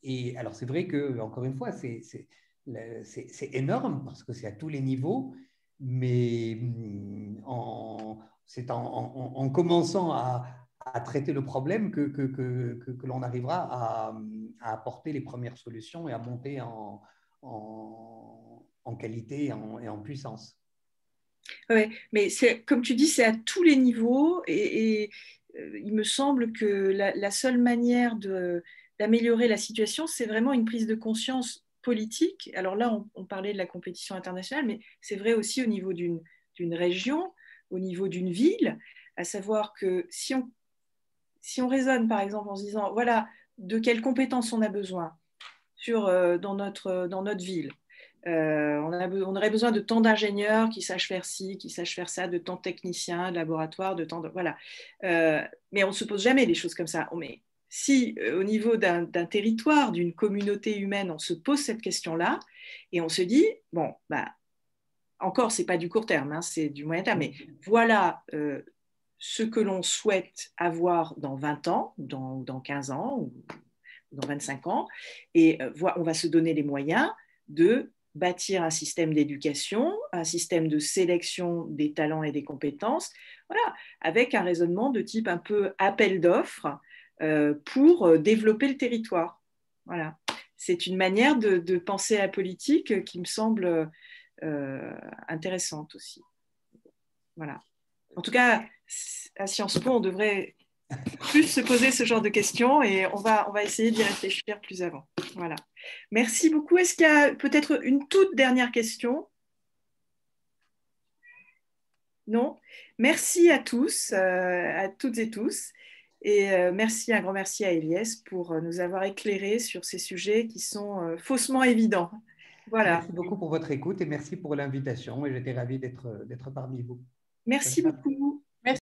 Et alors, c'est vrai que, encore une fois, c'est énorme parce que c'est à tous les niveaux, mais c'est en commençant à traiter le problème que l'on arrivera à apporter les premières solutions et à monter en qualité et en puissance. Oui, mais comme tu dis, c'est à tous les niveaux et il me semble que la seule manière d'améliorer la situation, c'est vraiment une prise de conscience politique. Alors là, on parlait de la compétition internationale, mais c'est vrai aussi au niveau d'une région, au niveau d'une ville, à savoir que si on raisonne par exemple en se disant, voilà, de quelles compétences on a besoin dans notre ville. On aurait besoin de tant d'ingénieurs qui sachent faire ci, qui sachent faire ça, de tant de techniciens, de laboratoires, de tant de... Voilà. Mais on ne se pose jamais des choses comme ça. Mais si au niveau d'un territoire, d'une communauté humaine, on se pose cette question-là et on se dit, bon, bah, encore, ce n'est pas du court terme, hein, c'est du moyen terme, mais voilà ce que l'on souhaite avoir dans 20 ans, dans 15 ans ou dans 25 ans, et on va se donner les moyens de bâtir un système d'éducation, un système de sélection des talents et des compétences, voilà, avec un raisonnement de type un peu appel d'offres pour développer le territoire. Voilà. C'est une manière de penser à la politique qui me semble intéressante aussi. Voilà. En tout cas, à Sciences Po, on devrait plus se poser ce genre de questions et on va essayer d'y réfléchir plus avant. Voilà. Merci beaucoup. Est-ce qu'il y a peut-être une toute dernière question? Non. Merci à tous, à toutes et tous. Et merci, un grand merci à Eliès pour nous avoir éclairés sur ces sujets qui sont faussement évidents. Voilà. Merci beaucoup pour votre écoute et merci pour l'invitation. Et j'étais ravi d'être parmi vous. Bonne Merci soirée. beaucoup.